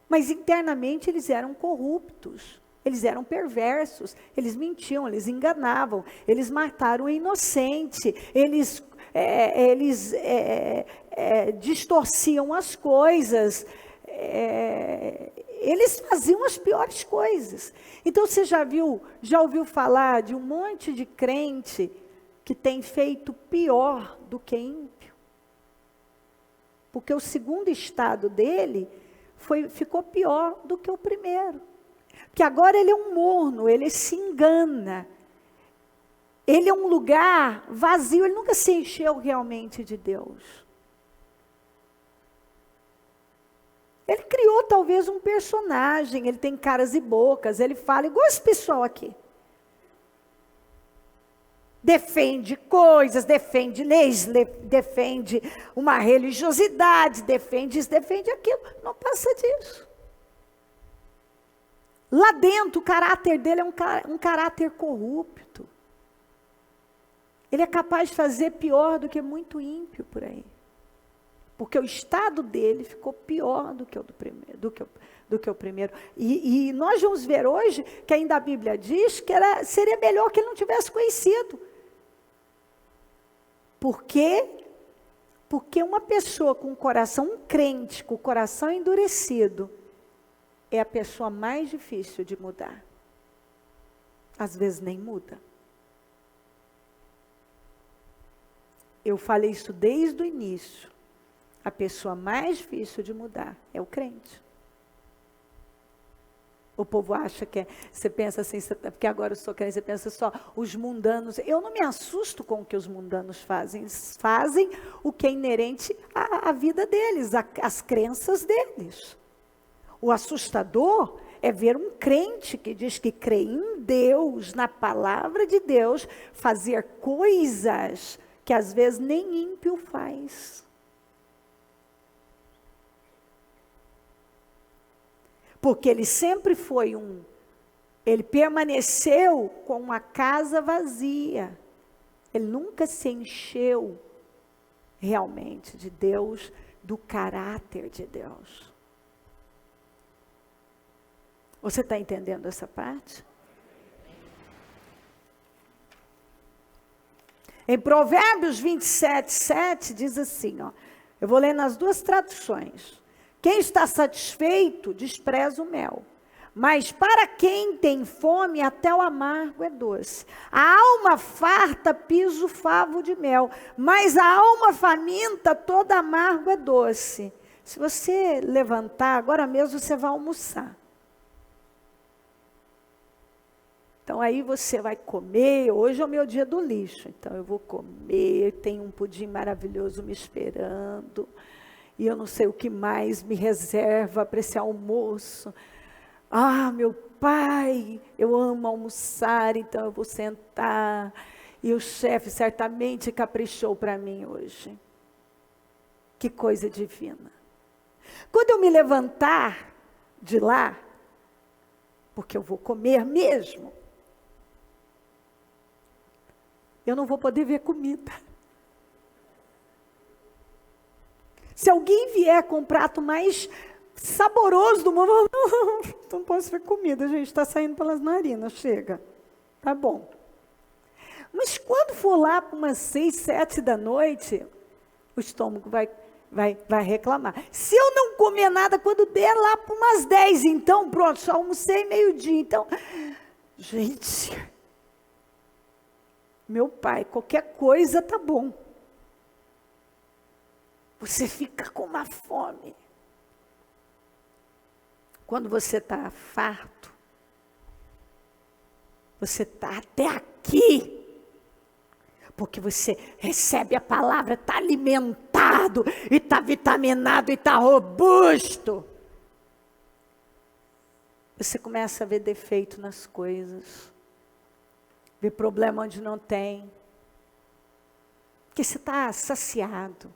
mas internamente eles eram corruptos, eles eram perversos, eles mentiam, eles enganavam, eles mataram o inocente, eles distorciam as coisas, eles faziam as piores coisas. Então você já ouviu falar de um monte de crente que tem feito pior do que ímpio? Porque o segundo estado dele ficou pior do que o primeiro. Porque agora ele é um morno, ele se engana. Ele é um lugar vazio, ele nunca se encheu realmente de Deus. Ele criou talvez um personagem, ele tem caras e bocas, ele fala igual esse pessoal aqui. Defende coisas, defende leis, defende uma religiosidade, defende isso, defende aquilo. Não passa disso. Lá dentro, o caráter dele é um caráter corrupto. Ele é capaz de fazer pior do que muito ímpio por aí. Porque o estado dele ficou pior do que o primeiro. E nós vamos ver hoje que ainda a Bíblia diz que seria melhor que ele não tivesse conhecido. Por quê? Porque uma pessoa com o coração, um crente com o coração endurecido, é a pessoa mais difícil de mudar. Às vezes nem muda. Eu falei isso desde o início. A pessoa mais difícil de mudar é o crente. O povo acha que você pensa assim, porque agora eu sou crente, você pensa só, os mundanos. Eu não me assusto com o que os mundanos fazem. Eles fazem o que é inerente à vida deles, às crenças deles. O assustador é ver um crente que diz que crê em Deus, na palavra de Deus, fazer coisas que às vezes nem ímpio faz. Porque ele sempre foi ele permaneceu com a casa vazia. Ele nunca se encheu realmente de Deus, do caráter de Deus. Você está entendendo essa parte? Em Provérbios 27, 7, diz assim, eu vou ler nas duas traduções. Quem está satisfeito, despreza o mel. Mas para quem tem fome, até o amargo é doce. A alma farta pisa o favo de mel, mas a alma faminta, todo amargo é doce. Se você levantar, agora mesmo você vai almoçar. Então aí você vai comer, hoje é o meu dia do lixo, então eu vou comer, tem um pudim maravilhoso me esperando. E eu não sei o que mais me reserva para esse almoço. Ah, meu pai, eu amo almoçar, então eu vou sentar. E o chefe certamente caprichou para mim hoje. Que coisa divina. Quando eu me levantar de lá, porque eu vou comer mesmo, eu não vou poder ver comida. Se alguém vier com o prato mais saboroso do mundo, não posso ver comida, gente, está saindo pelas narinas, chega. Tá bom. Mas quando for lá para umas 6, 7 da noite, o estômago vai reclamar. Se eu não comer nada, quando der lá para umas 10, então pronto, só almocei meio-dia. Então, gente, meu pai, qualquer coisa tá bom. Você fica com uma fome. Quando você está farto, você está até aqui. Porque você recebe a palavra, está alimentado, e está vitaminado, e está robusto. Você começa a ver defeito nas coisas. Ver problema onde não tem. Porque você está saciado.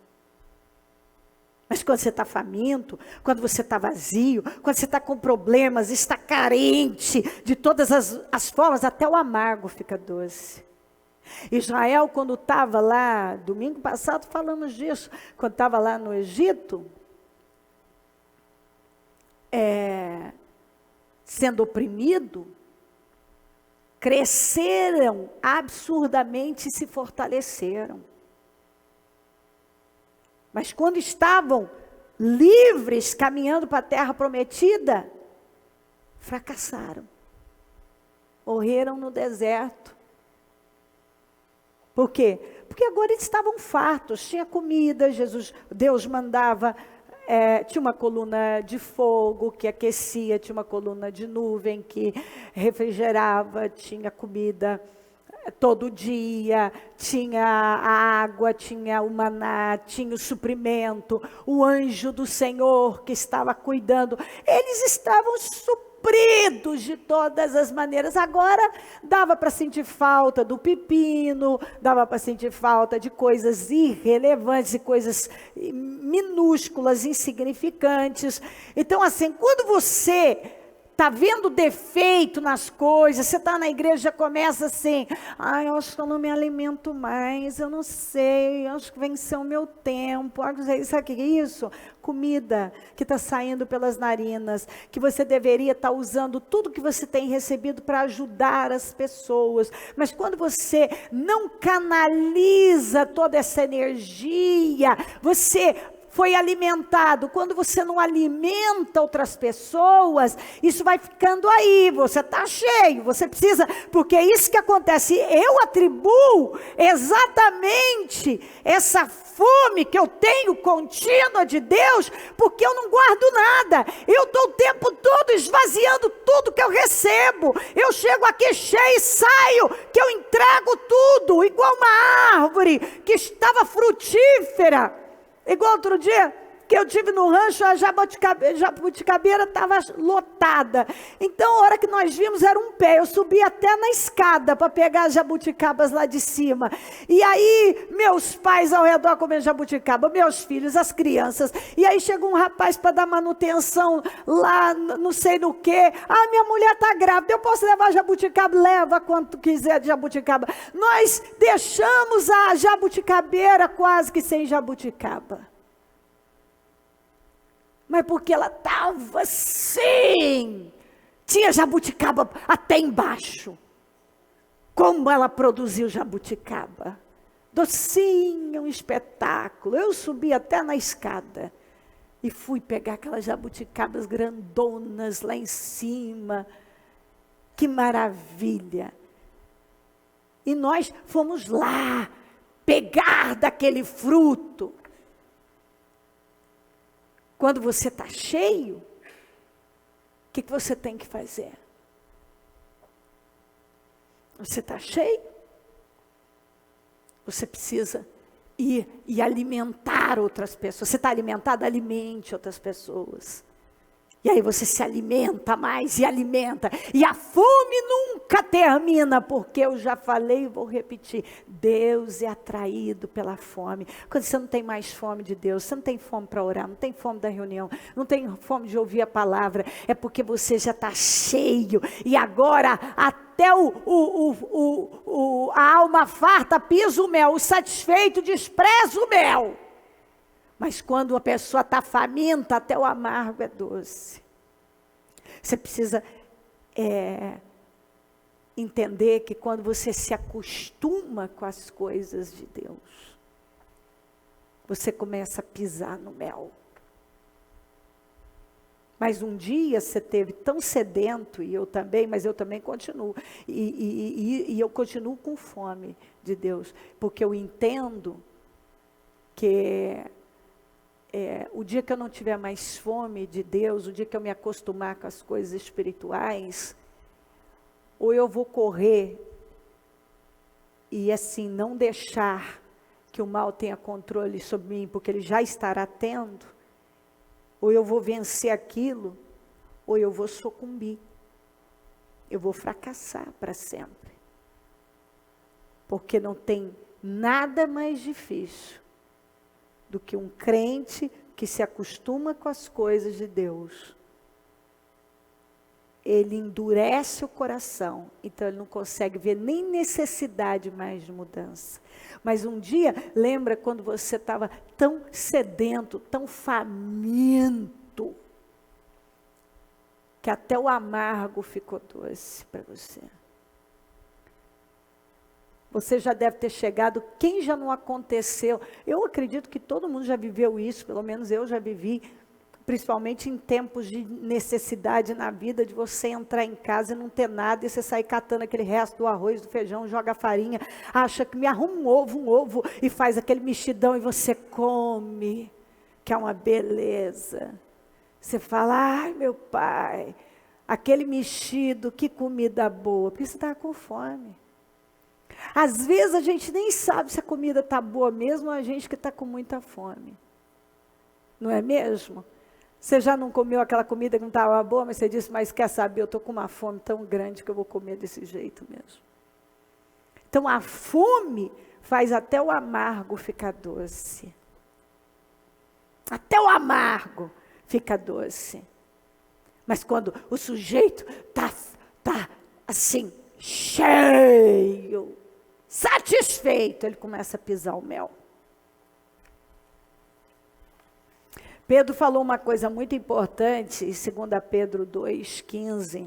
Mas quando você está faminto, quando você está vazio, quando você está com problemas, está carente de todas as formas, até o amargo fica doce. Israel, quando estava lá, domingo passado falamos disso, quando estava lá no Egito, sendo oprimido, cresceram absurdamente e se fortaleceram. Mas quando estavam livres, caminhando para a terra prometida, fracassaram. Morreram no deserto. Por quê? Porque agora eles estavam fartos, tinha comida, Deus mandava, tinha uma coluna de fogo que aquecia, tinha uma coluna de nuvem que refrigerava, tinha comida todo dia, tinha a água, tinha o maná, tinha o suprimento, o anjo do Senhor que estava cuidando. Eles estavam supridos de todas as maneiras. Agora dava para sentir falta do pepino, dava para sentir falta de coisas irrelevantes e coisas minúsculas, insignificantes. Então, assim, quando você está vendo defeito nas coisas, você está na igreja, já começa assim, eu acho que eu não me alimento mais, eu não sei, eu acho que venceu o meu tempo, sabe o que é isso? Comida que está saindo pelas narinas, que você deveria estar usando tudo que você tem recebido para ajudar as pessoas, mas quando você não canaliza toda essa energia, você foi alimentado. Quando você não alimenta outras pessoas, isso vai ficando aí, você está cheio, você precisa, porque é isso que acontece. Eu atribuo exatamente essa fome que eu tenho contínua de Deus, porque eu não guardo nada, eu estou o tempo todo esvaziando tudo que eu recebo, eu chego aqui cheio e saio, que eu entrego tudo, igual uma árvore que estava frutífera. Igual outro dia que eu tive no rancho, a jabuticabeira estava lotada. Então, a hora que nós vimos, era um pé. Eu subi até na escada para pegar as jabuticabas lá de cima. E aí, meus pais ao redor comendo jabuticaba, meus filhos, as crianças. E aí chegou um rapaz para dar manutenção lá, não sei no quê. Minha mulher está grávida, eu posso levar jabuticaba? Leva quanto quiser de jabuticaba. Nós deixamos a jabuticabeira quase que sem jabuticaba. Mas porque ela estava assim, tinha jabuticaba até embaixo. Como ela produziu jabuticaba? Docinha, um espetáculo. Eu subi até na escada e fui pegar aquelas jabuticabas grandonas lá em cima. Que maravilha! E nós fomos lá pegar daquele fruto. Quando você está cheio, o que você tem que fazer? Você está cheio? Você precisa ir e alimentar outras pessoas. Você está alimentado? Alimente outras pessoas. E aí você se alimenta mais e alimenta. E a fome nunca termina, porque eu já falei e vou repetir. Deus é atraído pela fome. Quando você não tem mais fome de Deus, você não tem fome para orar, não tem fome da reunião, não tem fome de ouvir a palavra, é porque você já está cheio. E agora até a alma farta pisa o mel, o satisfeito despreza o mel. Mas quando a pessoa está faminta, até o amargo é doce. Você precisa entender que quando você se acostuma com as coisas de Deus, você começa a pisar no mel. Mas um dia você teve tão sedento, e eu também, mas eu também continuo. E eu continuo com fome de Deus, porque eu entendo que o dia que eu não tiver mais fome de Deus, o dia que eu me acostumar com as coisas espirituais, ou eu vou correr e assim não deixar que o mal tenha controle sobre mim, porque ele já estará tendo, ou eu vou vencer aquilo, ou eu vou sucumbir. Eu vou fracassar para sempre. Porque não tem nada mais difícil do que um crente que se acostuma com as coisas de Deus, ele endurece o coração, então ele não consegue ver nem necessidade mais de mudança. Mas um dia, lembra quando você estava tão sedento, tão faminto, que até o amargo ficou doce para você. Você já deve ter chegado, quem já não aconteceu? Eu acredito que todo mundo já viveu isso, pelo menos eu já vivi, principalmente em tempos de necessidade na vida, de você entrar em casa e não ter nada, e você sair catando aquele resto do arroz, do feijão, joga farinha, acha que me arruma um ovo, e faz aquele mexidão e você come, que é uma beleza. Você fala, ai meu pai, aquele mexido, que comida boa, porque você está com fome. Às vezes a gente nem sabe se a comida está boa mesmo, ou a gente que está com muita fome. Não é mesmo? Você já não comeu aquela comida que não estava boa, mas você disse, mas quer saber, eu estou com uma fome tão grande que eu vou comer desse jeito mesmo. Então a fome faz até o amargo ficar doce. Até o amargo fica doce. Mas quando o sujeito está assim, cheio, satisfeito, ele começa a pisar o mel. Pedro falou uma coisa muito importante, em 2 Pedro 2,15.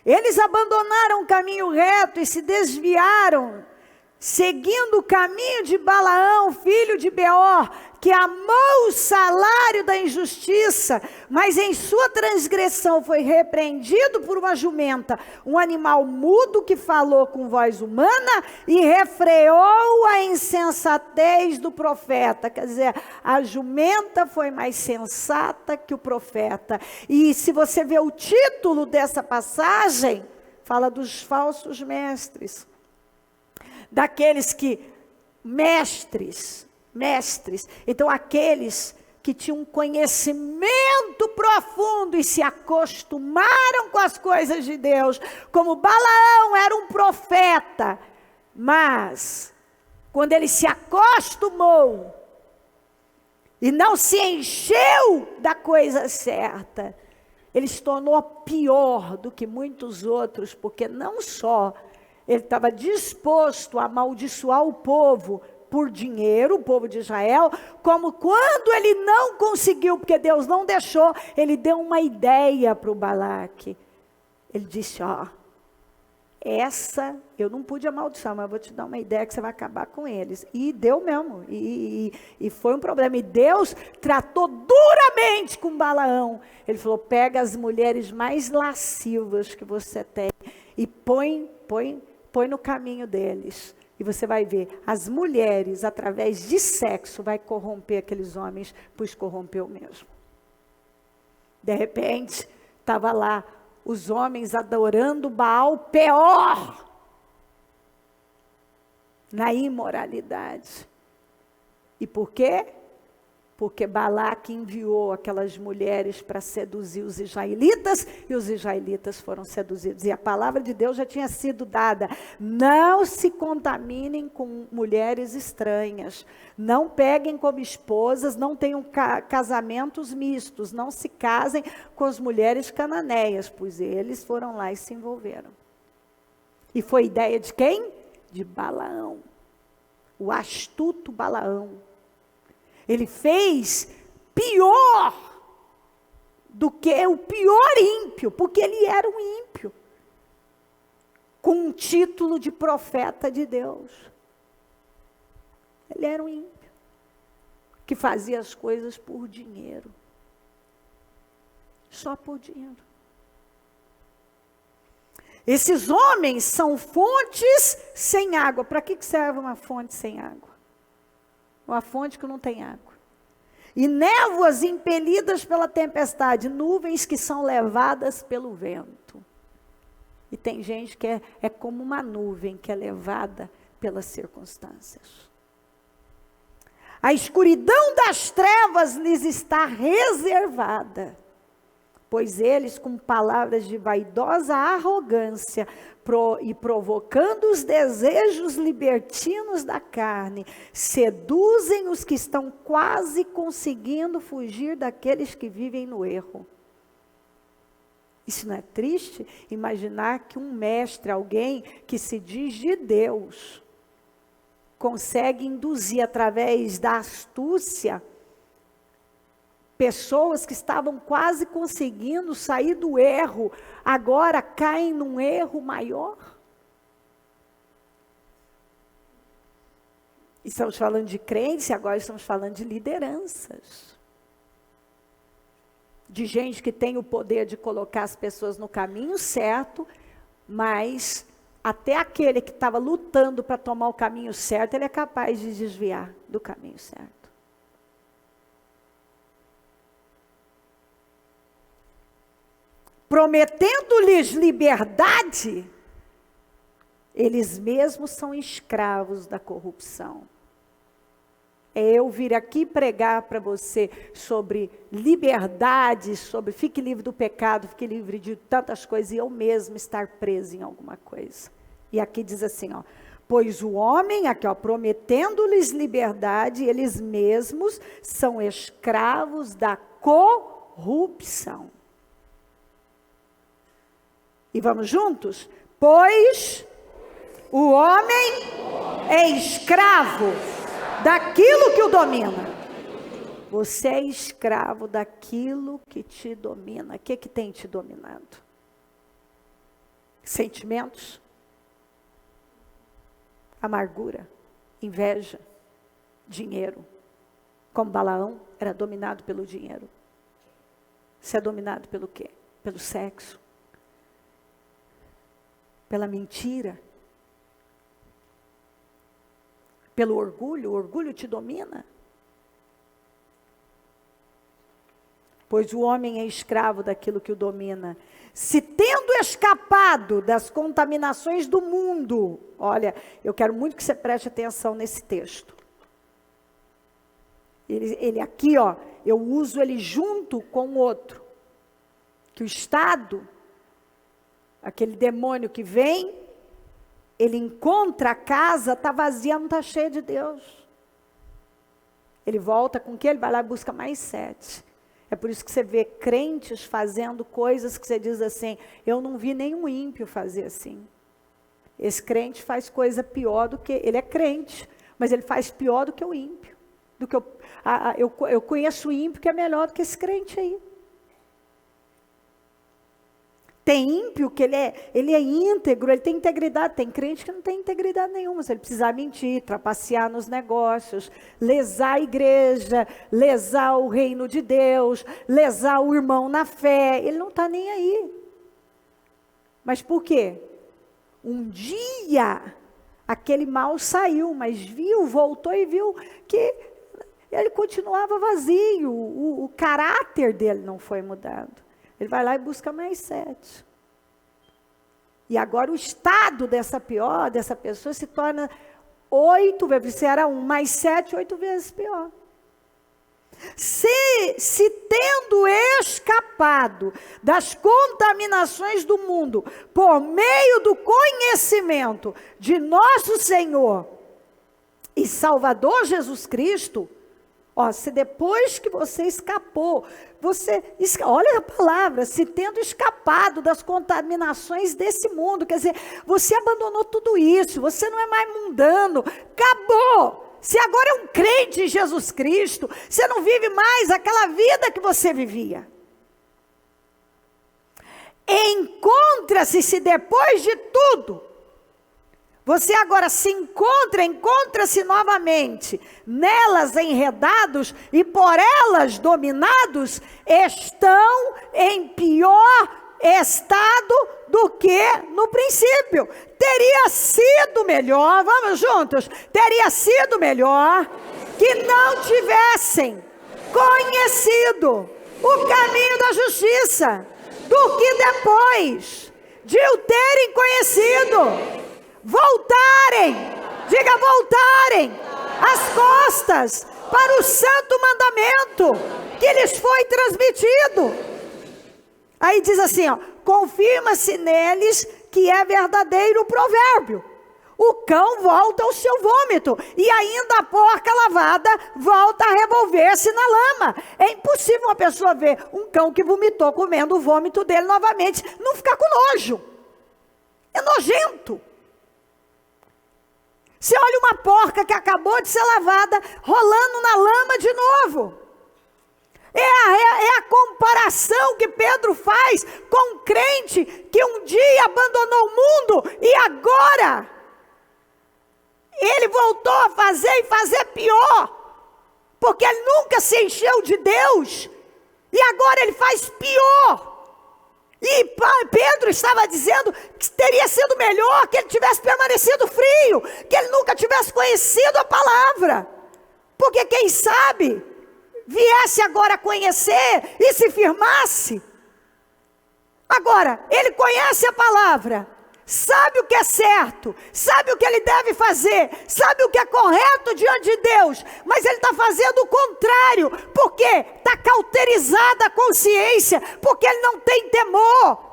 Eles abandonaram o caminho reto e se desviaram, seguindo o caminho de Balaão, filho de Beor, que amou o salário da injustiça, mas em sua transgressão foi repreendido por uma jumenta, um animal mudo que falou com voz humana e refreou a insensatez do profeta. Quer dizer, a jumenta foi mais sensata que o profeta. E se você vê o título dessa passagem, fala dos falsos mestres. Daqueles que, mestres, então aqueles que tinham um conhecimento profundo e se acostumaram com as coisas de Deus, como Balaão era um profeta, mas quando ele se acostumou e não se encheu da coisa certa, ele se tornou pior do que muitos outros, porque não só ele estava disposto a amaldiçoar o povo por dinheiro, o povo de Israel, como quando ele não conseguiu, porque Deus não deixou, ele deu uma ideia para o Balaque. Ele disse, essa eu não pude amaldiçoar, mas eu vou te dar uma ideia que você vai acabar com eles. E deu mesmo, e foi um problema. E Deus tratou duramente com Balaão. Ele falou, pega as mulheres mais lascivas que você tem e põe no caminho deles. E você vai ver, as mulheres, através de sexo, vai corromper aqueles homens, pois corrompeu mesmo. De repente, estava lá os homens adorando Baal Peor, na imoralidade. E por quê? Porque Balaque enviou aquelas mulheres para seduzir os israelitas, e os israelitas foram seduzidos. E a palavra de Deus já tinha sido dada, não se contaminem com mulheres estranhas, não peguem como esposas, não tenham casamentos mistos, não se casem com as mulheres cananeias, pois eles foram lá e se envolveram. E foi ideia de quem? De Balaão, o astuto Balaão. Ele fez pior do que o pior ímpio, porque ele era um ímpio, com um título de profeta de Deus. Ele era um ímpio, que fazia as coisas por dinheiro, só por dinheiro. Esses homens são fontes sem água. Para que serve uma fonte sem água? Uma fonte que não tem água. E névoas impelidas pela tempestade, nuvens que são levadas pelo vento. E tem gente que é como uma nuvem que é levada pelas circunstâncias. A escuridão das trevas lhes está reservada, pois eles, com palavras de vaidosa arrogância, provocando os desejos libertinos da carne, seduzem os que estão quase conseguindo fugir daqueles que vivem no erro. Isso não é triste? Imaginar que um mestre, alguém que se diz de Deus, consegue induzir através da astúcia pessoas que estavam quase conseguindo sair do erro, agora caem num erro maior. Estamos falando de crentes, agora estamos falando de lideranças. De gente que tem o poder de colocar as pessoas no caminho certo, mas até aquele que estava lutando para tomar o caminho certo, ele é capaz de desviar do caminho certo. Prometendo-lhes liberdade, eles mesmos são escravos da corrupção. É eu vir aqui pregar para você sobre liberdade, sobre fique livre do pecado, fique livre de tantas coisas, e eu mesmo estar preso em alguma coisa. E aqui diz assim, ó, pois o homem, aqui ó, prometendo-lhes liberdade, eles mesmos são escravos da corrupção. E vamos juntos? Pois o homem é escravo daquilo que o domina. Você é escravo daquilo que te domina. O que tem te dominado? Sentimentos? Amargura? Inveja? Dinheiro? Como Balaão era dominado pelo dinheiro. Você é dominado pelo quê? Pelo sexo? Pela mentira, pelo orgulho, o orgulho te domina. Pois o homem é escravo daquilo que o domina. Se tendo escapado das contaminações do mundo, olha, eu quero muito que você preste atenção nesse texto. Ele aqui, ó, eu uso ele junto com o outro. Que o Estado, aquele demônio que vem, ele encontra a casa, está vazia, não está cheia de Deus. Ele volta com o que? Ele vai lá e busca mais 7. É por isso que você vê crentes fazendo coisas que você diz assim, eu não vi nenhum ímpio fazer assim. Esse crente faz coisa pior do que, ele é crente, mas ele faz pior do que o ímpio. Eu conheço o ímpio que é melhor do que esse crente aí. Tem ímpio que ele é íntegro, ele tem integridade. Tem crente que não tem integridade nenhuma. Se ele precisar mentir, trapacear nos negócios, lesar a igreja, lesar o reino de Deus, lesar o irmão na fé, ele não está nem aí. Mas por quê? Um dia, aquele mal saiu, mas voltou e viu que ele continuava vazio. O caráter dele não foi mudado. Ele vai lá e busca mais 7. E agora o estado dessa pessoa se torna 8 vezes, se era 1 mais 7, 8 vezes pior. Se tendo escapado das contaminações do mundo, por meio do conhecimento de nosso Senhor e Salvador Jesus Cristo, ó, se depois que você escapou, olha a palavra, se tendo escapado das contaminações desse mundo, quer dizer, você abandonou tudo isso, você não é mais mundano, acabou. Se agora é um crente em Jesus Cristo, você não vive mais aquela vida que você vivia. Encontra-se depois de tudo, você agora encontra-se novamente, nelas enredados e por elas dominados, estão em pior estado do que no princípio. Teria sido melhor, vamos juntos, teria sido melhor que não tivessem conhecido o caminho da justiça, do que depois de o terem conhecido, voltarem as costas para o santo mandamento que lhes foi transmitido. Aí diz assim, ó, confirma-se neles que é verdadeiro o provérbio. O cão volta ao seu vômito, e ainda a porca lavada volta a revolver-se na lama. É impossível uma pessoa ver um cão que vomitou comendo o vômito dele novamente, não ficar com nojo. É nojento. Você olha uma porca que acabou de ser lavada, rolando na lama de novo. É a comparação que Pedro faz com um crente que um dia abandonou o mundo e agora ele voltou a fazer e fazer pior, porque ele nunca se encheu de Deus e agora ele faz pior. E Pedro estava dizendo que teria sido melhor que ele tivesse permanecido frio, que ele nunca tivesse conhecido a palavra, porque quem sabe viesse agora a conhecer e se firmasse. Agora, ele conhece a palavra, sabe o que é certo, sabe o que ele deve fazer, sabe o que é correto diante de Deus, mas ele está fazendo o contrário, porque está cauterizada a consciência, porque ele não tem temor,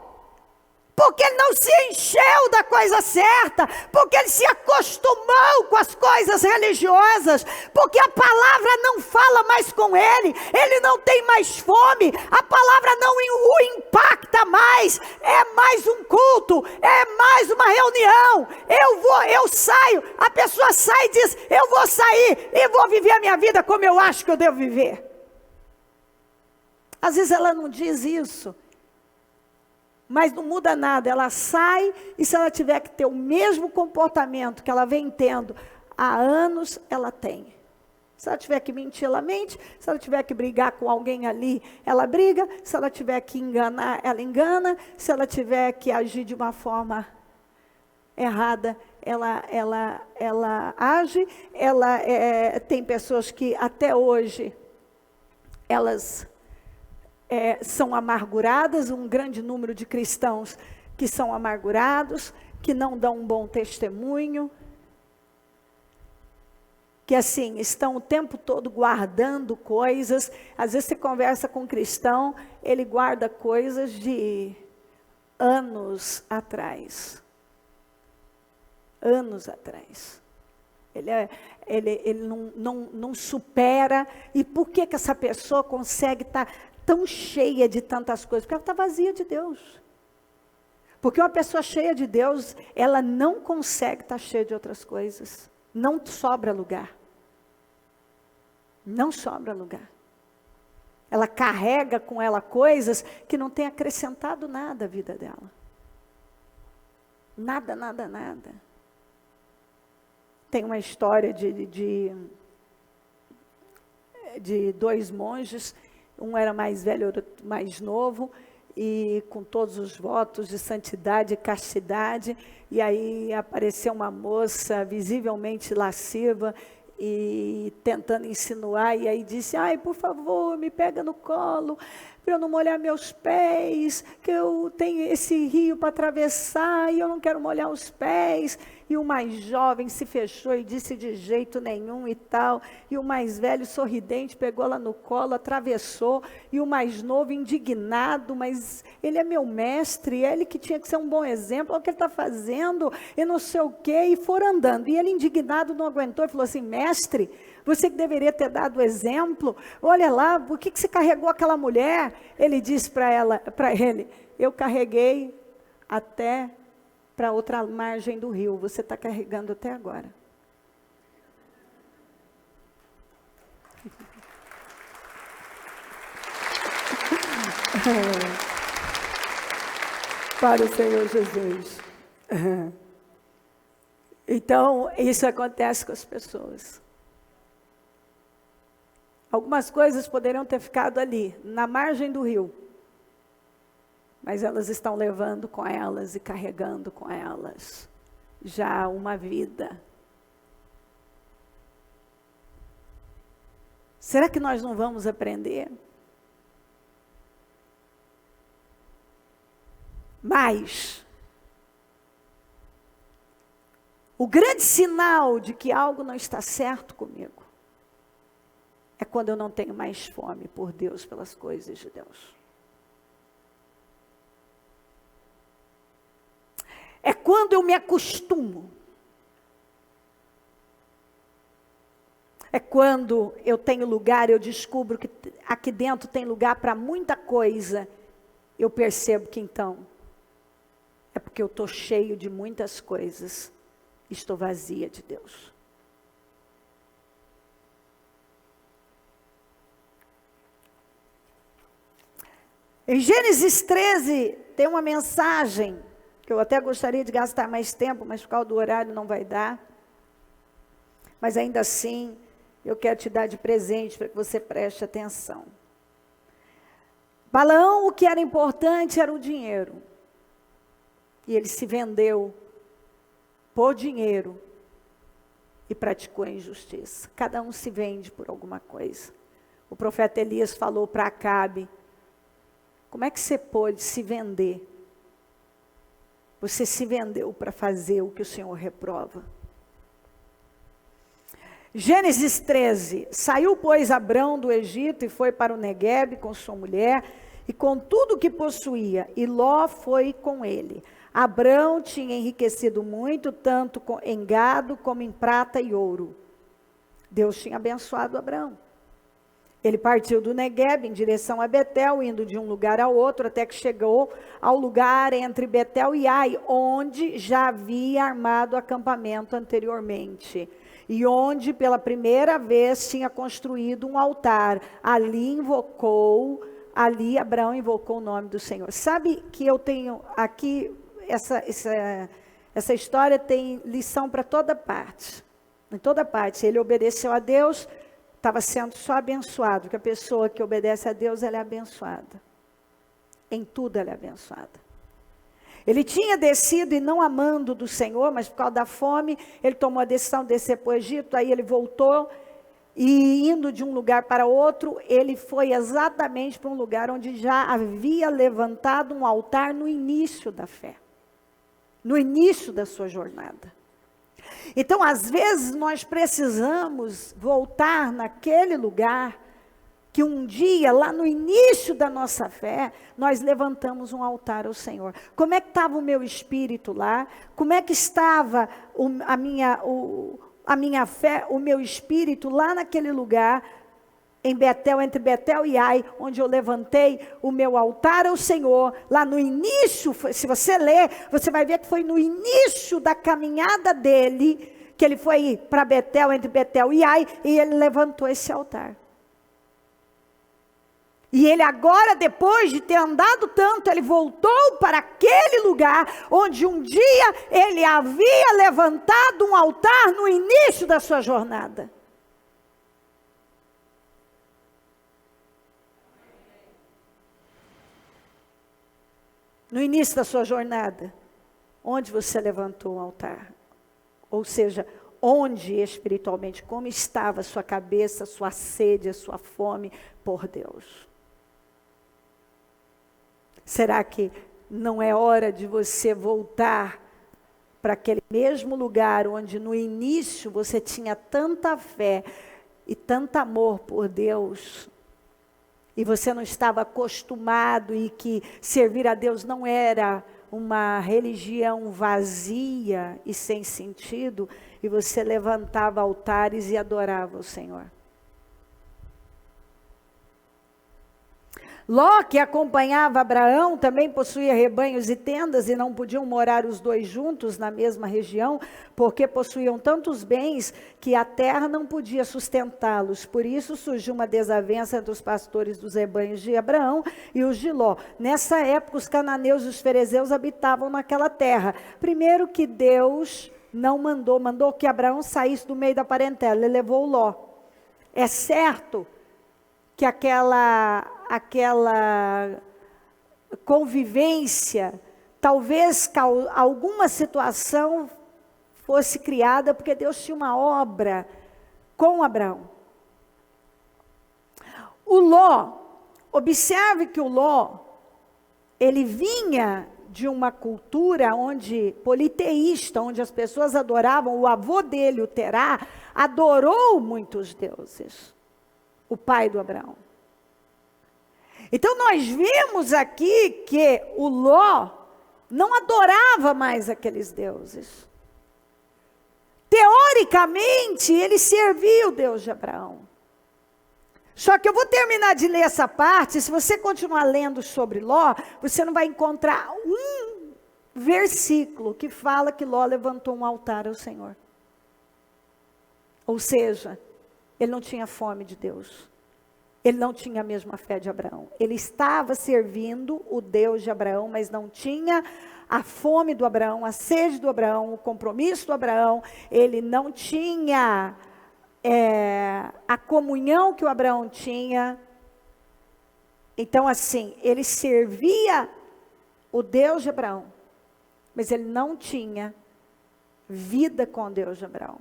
porque ele não se encheu da coisa certa, porque ele se acostumou com as coisas religiosas, porque a palavra não fala mais com ele não tem mais fome, a palavra não o impacta mais, é mais um culto, é mais uma reunião, eu saio, a pessoa sai e diz, eu vou sair e vou viver a minha vida como eu acho que eu devo viver. Às vezes ela não diz isso, mas não muda nada, ela sai e se ela tiver que ter o mesmo comportamento que ela vem tendo há anos, ela tem. Se ela tiver que mentir, ela mente. Se ela tiver que brigar com alguém ali, ela briga. Se ela tiver que enganar, ela engana. Se ela tiver que agir de uma forma errada, ela age. Tem pessoas que até hoje, elas são amarguradas, um grande número de cristãos que são amargurados, que não dão um bom testemunho, que assim, estão o tempo todo guardando coisas. Às vezes você conversa com um cristão, ele guarda coisas de anos atrás. Anos atrás. Ele não supera. E por que essa pessoa consegue estar tão cheia de tantas coisas? Porque ela está vazia de Deus. Porque uma pessoa cheia de Deus, ela não consegue estar cheia de outras coisas. Não sobra lugar. Não sobra lugar. Ela carrega com ela coisas que não tem acrescentado nada à vida dela. Nada, nada, nada. Tem uma história de dois monges, um era mais velho, outro mais novo, e com todos os votos de santidade e castidade, e aí apareceu uma moça visivelmente lasciva, e tentando insinuar, e aí disse, ai, por favor, me pega no colo, para eu não molhar meus pés, que eu tenho esse rio para atravessar, e eu não quero molhar os pés. E o mais jovem se fechou e disse de jeito nenhum e tal, e o mais velho sorridente pegou ela no colo, atravessou, e o mais novo indignado, mas ele é meu mestre, é ele que tinha que ser um bom exemplo, olha o que ele está fazendo, e não sei o quê, e foram andando, e ele indignado não aguentou, e falou assim, mestre, você que deveria ter dado exemplo, olha lá, por que você carregou aquela mulher? Ele disse para ele, eu carreguei até para outra margem do rio, você está carregando até agora. Para o Senhor Jesus. Então, isso acontece com as pessoas. Algumas coisas poderiam ter ficado ali, na margem do rio. Mas elas estão levando com elas e carregando com elas já uma vida. Será que nós não vamos aprender? Mas o grande sinal de que algo não está certo comigo é quando eu não tenho mais fome por Deus, pelas coisas de Deus. quando eu me acostumo. É quando eu tenho lugar, eu descubro que aqui dentro tem lugar para muita coisa. Eu percebo que então, é porque eu estou cheio de muitas coisas. Estou vazia de Deus. Em Gênesis 13, tem uma mensagem, que eu até gostaria de gastar mais tempo, mas por causa do horário não vai dar. Mas ainda assim, eu quero te dar de presente para que você preste atenção. Balaão, o que era importante era o dinheiro. E ele se vendeu por dinheiro e praticou a injustiça. Cada um se vende por alguma coisa. O profeta Elias falou para Acabe: como é que você pôde se vender? Você se vendeu para fazer o que o Senhor reprova. Gênesis 13, saiu, pois, Abrão do Egito e foi para o Neguebe com sua mulher e com tudo o que possuía, e Ló foi com ele. Abrão tinha enriquecido muito, tanto em gado como em prata e ouro. Deus tinha abençoado Abrão. Ele partiu do Neguebe em direção a Betel, indo de um lugar ao outro, até que chegou ao lugar entre Betel e Ai, onde já havia armado acampamento anteriormente. E onde pela primeira vez tinha construído um altar. Ali Abrão invocou o nome do Senhor. Sabe que eu tenho aqui, essa história tem lição para toda parte. Em toda parte. Ele obedeceu a Deus, estava sendo só abençoado. Porque a pessoa que obedece a Deus, ela é abençoada. Em tudo ela é abençoada. Ele tinha descido e não amando do Senhor, mas por causa da fome, ele tomou a decisão de descer para o Egito, aí ele voltou, e indo de um lugar para outro, ele foi exatamente para um lugar onde já havia levantado um altar no início da fé, no início da sua jornada. Então, às vezes, nós precisamos voltar naquele lugar, que um dia, lá no início da nossa fé, nós levantamos um altar ao Senhor. Como é que estava o meu espírito lá? Como é que estava a minha fé, o meu espírito lá naquele lugar, em Betel, entre Betel e Ai, onde eu levantei o meu altar ao Senhor, lá no início, se você ler, você vai ver que foi no início da caminhada dele, que ele foi para Betel, entre Betel e Ai, e ele levantou esse altar. E ele agora, depois de ter andado tanto, ele voltou para aquele lugar, onde um dia ele havia levantado um altar no início da sua jornada. No início da sua jornada, onde você levantou um altar? Ou seja, onde espiritualmente, como estava a sua cabeça, a sua sede, a sua fome por Deus? Será que não é hora de você voltar para aquele mesmo lugar onde no início você tinha tanta fé e tanto amor por Deus, e você não estava acostumado, e que servir a Deus não era uma religião vazia e sem sentido, e você levantava altares e adorava o Senhor? Ló, que acompanhava Abraão, também possuía rebanhos e tendas, e não podiam morar os dois juntos na mesma região, porque possuíam tantos bens que a terra não podia sustentá-los. Por isso surgiu uma desavença entre os pastores dos rebanhos de Abraão e os de Ló. Nessa época, os cananeus e os ferezeus habitavam naquela terra. Primeiro que Deus não mandou que Abraão saísse do meio da parentela, ele levou Ló. É certo que aquela convivência, talvez alguma situação fosse criada, porque Deus tinha uma obra com Abraão. O Ló, observe que o Ló, ele vinha de uma cultura politeísta, onde as pessoas adoravam, o avô dele, o Terá, adorou muitos deuses, o pai do Abraão. Então nós vimos aqui que o Ló, não adorava mais aqueles deuses. Teoricamente, ele servia o Deus de Abraão. Só que eu vou terminar de ler essa parte. Se você continuar lendo sobre Ló, você não vai encontrar um versículo que fala que Ló levantou um altar ao Senhor. Ou seja, ele não tinha fome de Deus. Ele não tinha a mesma fé de Abraão. Ele estava servindo o Deus de Abraão, mas não tinha a fome do Abraão, a sede do Abraão, o compromisso do Abraão. Ele não tinha a comunhão que o Abraão tinha. Então, assim, ele servia o Deus de Abraão, mas ele não tinha vida com o Deus de Abraão.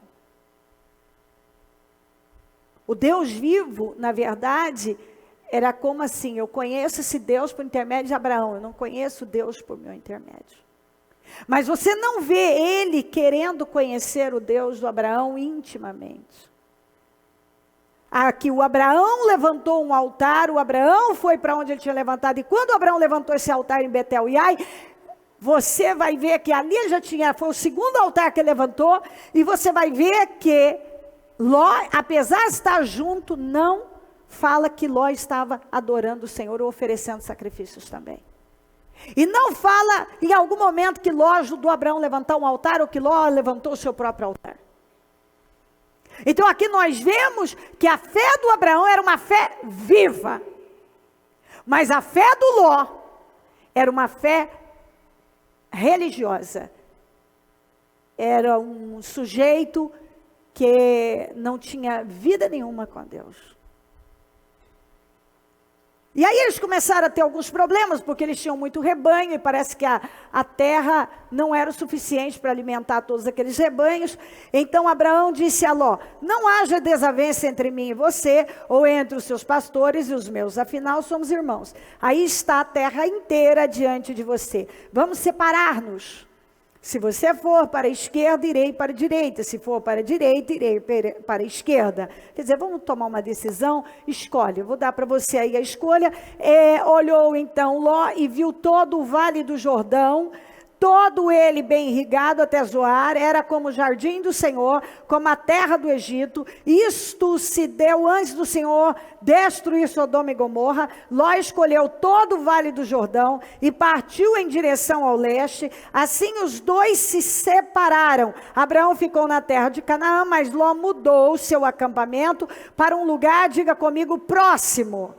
O Deus vivo, na verdade, era como assim: eu conheço esse Deus por intermédio de Abraão, eu não conheço Deus por meu intermédio. Mas você não vê ele querendo conhecer o Deus do Abraão intimamente. Aqui o Abraão levantou um altar, o Abraão foi para onde ele tinha levantado, e quando o Abraão levantou esse altar em Betel e Ai, você vai ver que ali foi o segundo altar que ele levantou, e você vai ver que Ló, apesar de estar junto, não fala que Ló estava adorando o Senhor ou oferecendo sacrifícios também. E não fala em algum momento que Ló ajudou Abraão a levantar um altar ou que Ló levantou o seu próprio altar. Então aqui nós vemos que a fé do Abraão era uma fé viva. Mas a fé do Ló era uma fé religiosa. Era um sujeito que não tinha vida nenhuma com Deus. E aí eles começaram a ter alguns problemas, porque eles tinham muito rebanho, e parece que a terra não era o suficiente para alimentar todos aqueles rebanhos. Então Abraão disse a Ló: não haja desavença entre mim e você, ou entre os seus pastores e os meus, afinal somos irmãos. Aí está a terra inteira diante de você. Vamos separar-nos. Se você for para a esquerda, irei para a direita. Se for para a direita, irei para a esquerda. Quer dizer, vamos tomar uma decisão? Escolhe. Eu vou dar para você aí a escolha. Olhou então Ló e viu todo o vale do Jordão, todo ele bem irrigado até Zoar, era como o jardim do Senhor, como a terra do Egito. Isto se deu antes do Senhor destruir Sodoma e Gomorra. Ló escolheu todo o vale do Jordão e partiu em direção ao leste. Assim os dois se separaram. Abraão ficou na terra de Canaã, mas Ló mudou o seu acampamento para um lugar, diga comigo, próximo.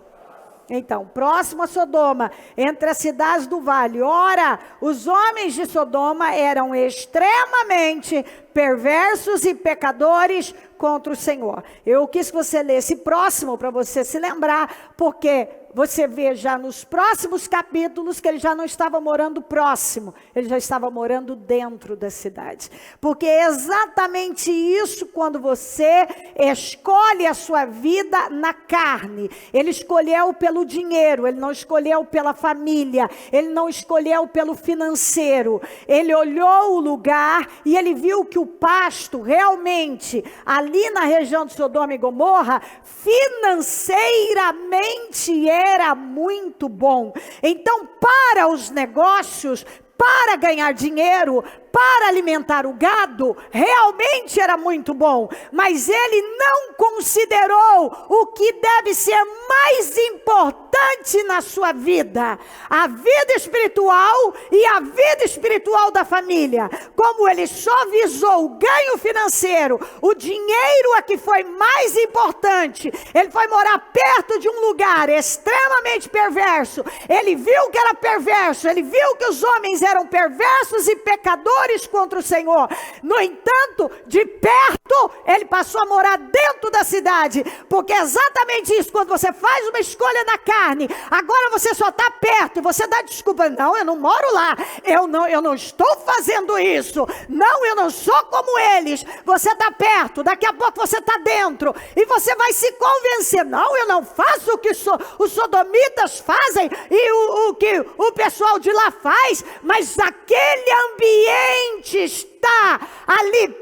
Então, próximo a Sodoma, entre as cidades do vale. Ora, os homens de Sodoma eram extremamente perversos e pecadores contra o Senhor. Eu quis que você lesse próximo para você se lembrar, porque você vê já nos próximos capítulos que ele já não estava morando próximo, ele já estava morando dentro da cidade. Porque é exatamente isso quando você escolhe a sua vida na carne. Ele escolheu pelo dinheiro, ele não escolheu pela família, ele não escolheu pelo financeiro. Ele olhou o lugar e ele viu que o pasto realmente, ali na região de Sodoma e Gomorra, financeiramente era muito bom. Então, para os negócios, para ganhar dinheiro, para alimentar o gado, realmente era muito bom. Mas ele não considerou o que deve ser mais importante na sua vida: a vida espiritual e a vida espiritual da família. Como ele só visou o ganho financeiro, o dinheiro é que foi mais importante. Ele foi morar perto de um lugar extremamente perverso. Ele viu que era perverso, ele viu que os homens eram perversos e pecadores contra o Senhor. No entanto, de perto, ele passou a morar dentro da cidade, porque é exatamente isso. Quando você faz uma escolha na carne, agora você só está perto, e você dá desculpa: não, eu não moro lá, eu não estou fazendo isso, não, eu não sou como eles. Você está perto, daqui a pouco você está dentro, e você vai se convencer: não, eu não faço o que os sodomitas fazem, e o que o pessoal de lá faz, mas aquele ambiente está ali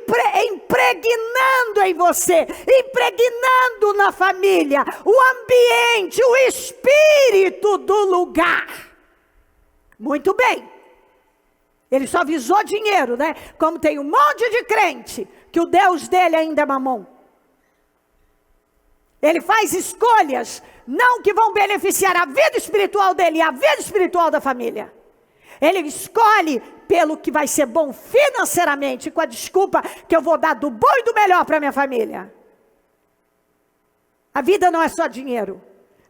impregnando em você, impregnando na família, o ambiente, o espírito do lugar. Muito bem. Ele só visou dinheiro, né? Como tem um monte de crente, que o Deus dele ainda é mamão. Ele faz escolhas, não que vão beneficiar a vida espiritual dele e a vida espiritual da família. Ele escolhe pelo que vai ser bom financeiramente, com a desculpa que eu vou dar do bom e do melhor para minha família. A vida não é só dinheiro.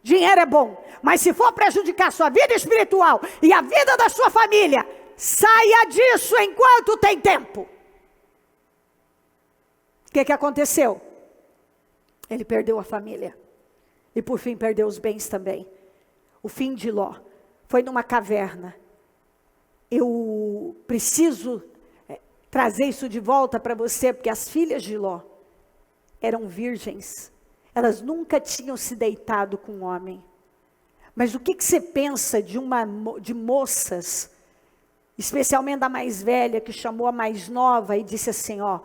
Dinheiro é bom, mas se for prejudicar a sua vida espiritual e a vida da sua família, saia disso enquanto tem tempo. O que aconteceu? Ele perdeu a família. E por fim perdeu os bens também. O fim de Ló foi numa caverna. Eu preciso trazer isso de volta para você, porque as filhas de Ló eram virgens. Elas nunca tinham se deitado com um homem. Mas o que você pensa de moças, especialmente da mais velha, que chamou a mais nova e disse assim, ó,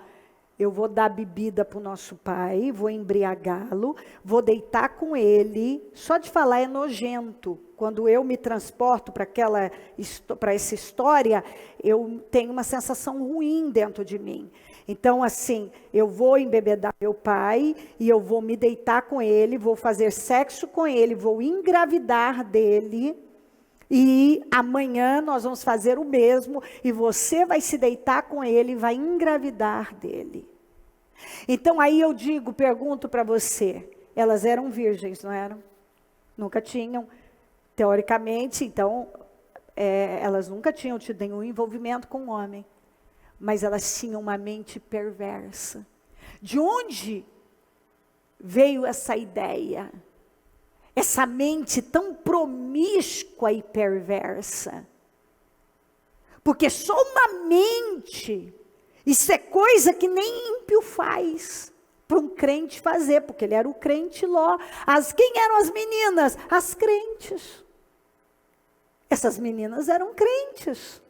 eu vou dar bebida para o nosso pai, vou embriagá-lo, vou deitar com ele. Só de falar é nojento. Quando eu me transporto para essa história, eu tenho uma sensação ruim dentro de mim. Então, assim, eu vou embebedar meu pai e eu vou me deitar com ele, vou fazer sexo com ele, vou engravidar dele. E amanhã nós vamos fazer o mesmo e você vai se deitar com ele e vai engravidar dele. Então aí eu pergunto para você, elas eram virgens, não eram? Nunca tinham, teoricamente, então, elas nunca tinham tido nenhum envolvimento com o homem. Mas elas tinham uma mente perversa. De onde veio essa ideia? Essa mente tão promíscua e perversa. Porque só uma mente, isso é coisa que nem ímpio faz, para um crente fazer, porque ele era o crente Ló. Quem eram as meninas? As crentes. Essas meninas eram crentes.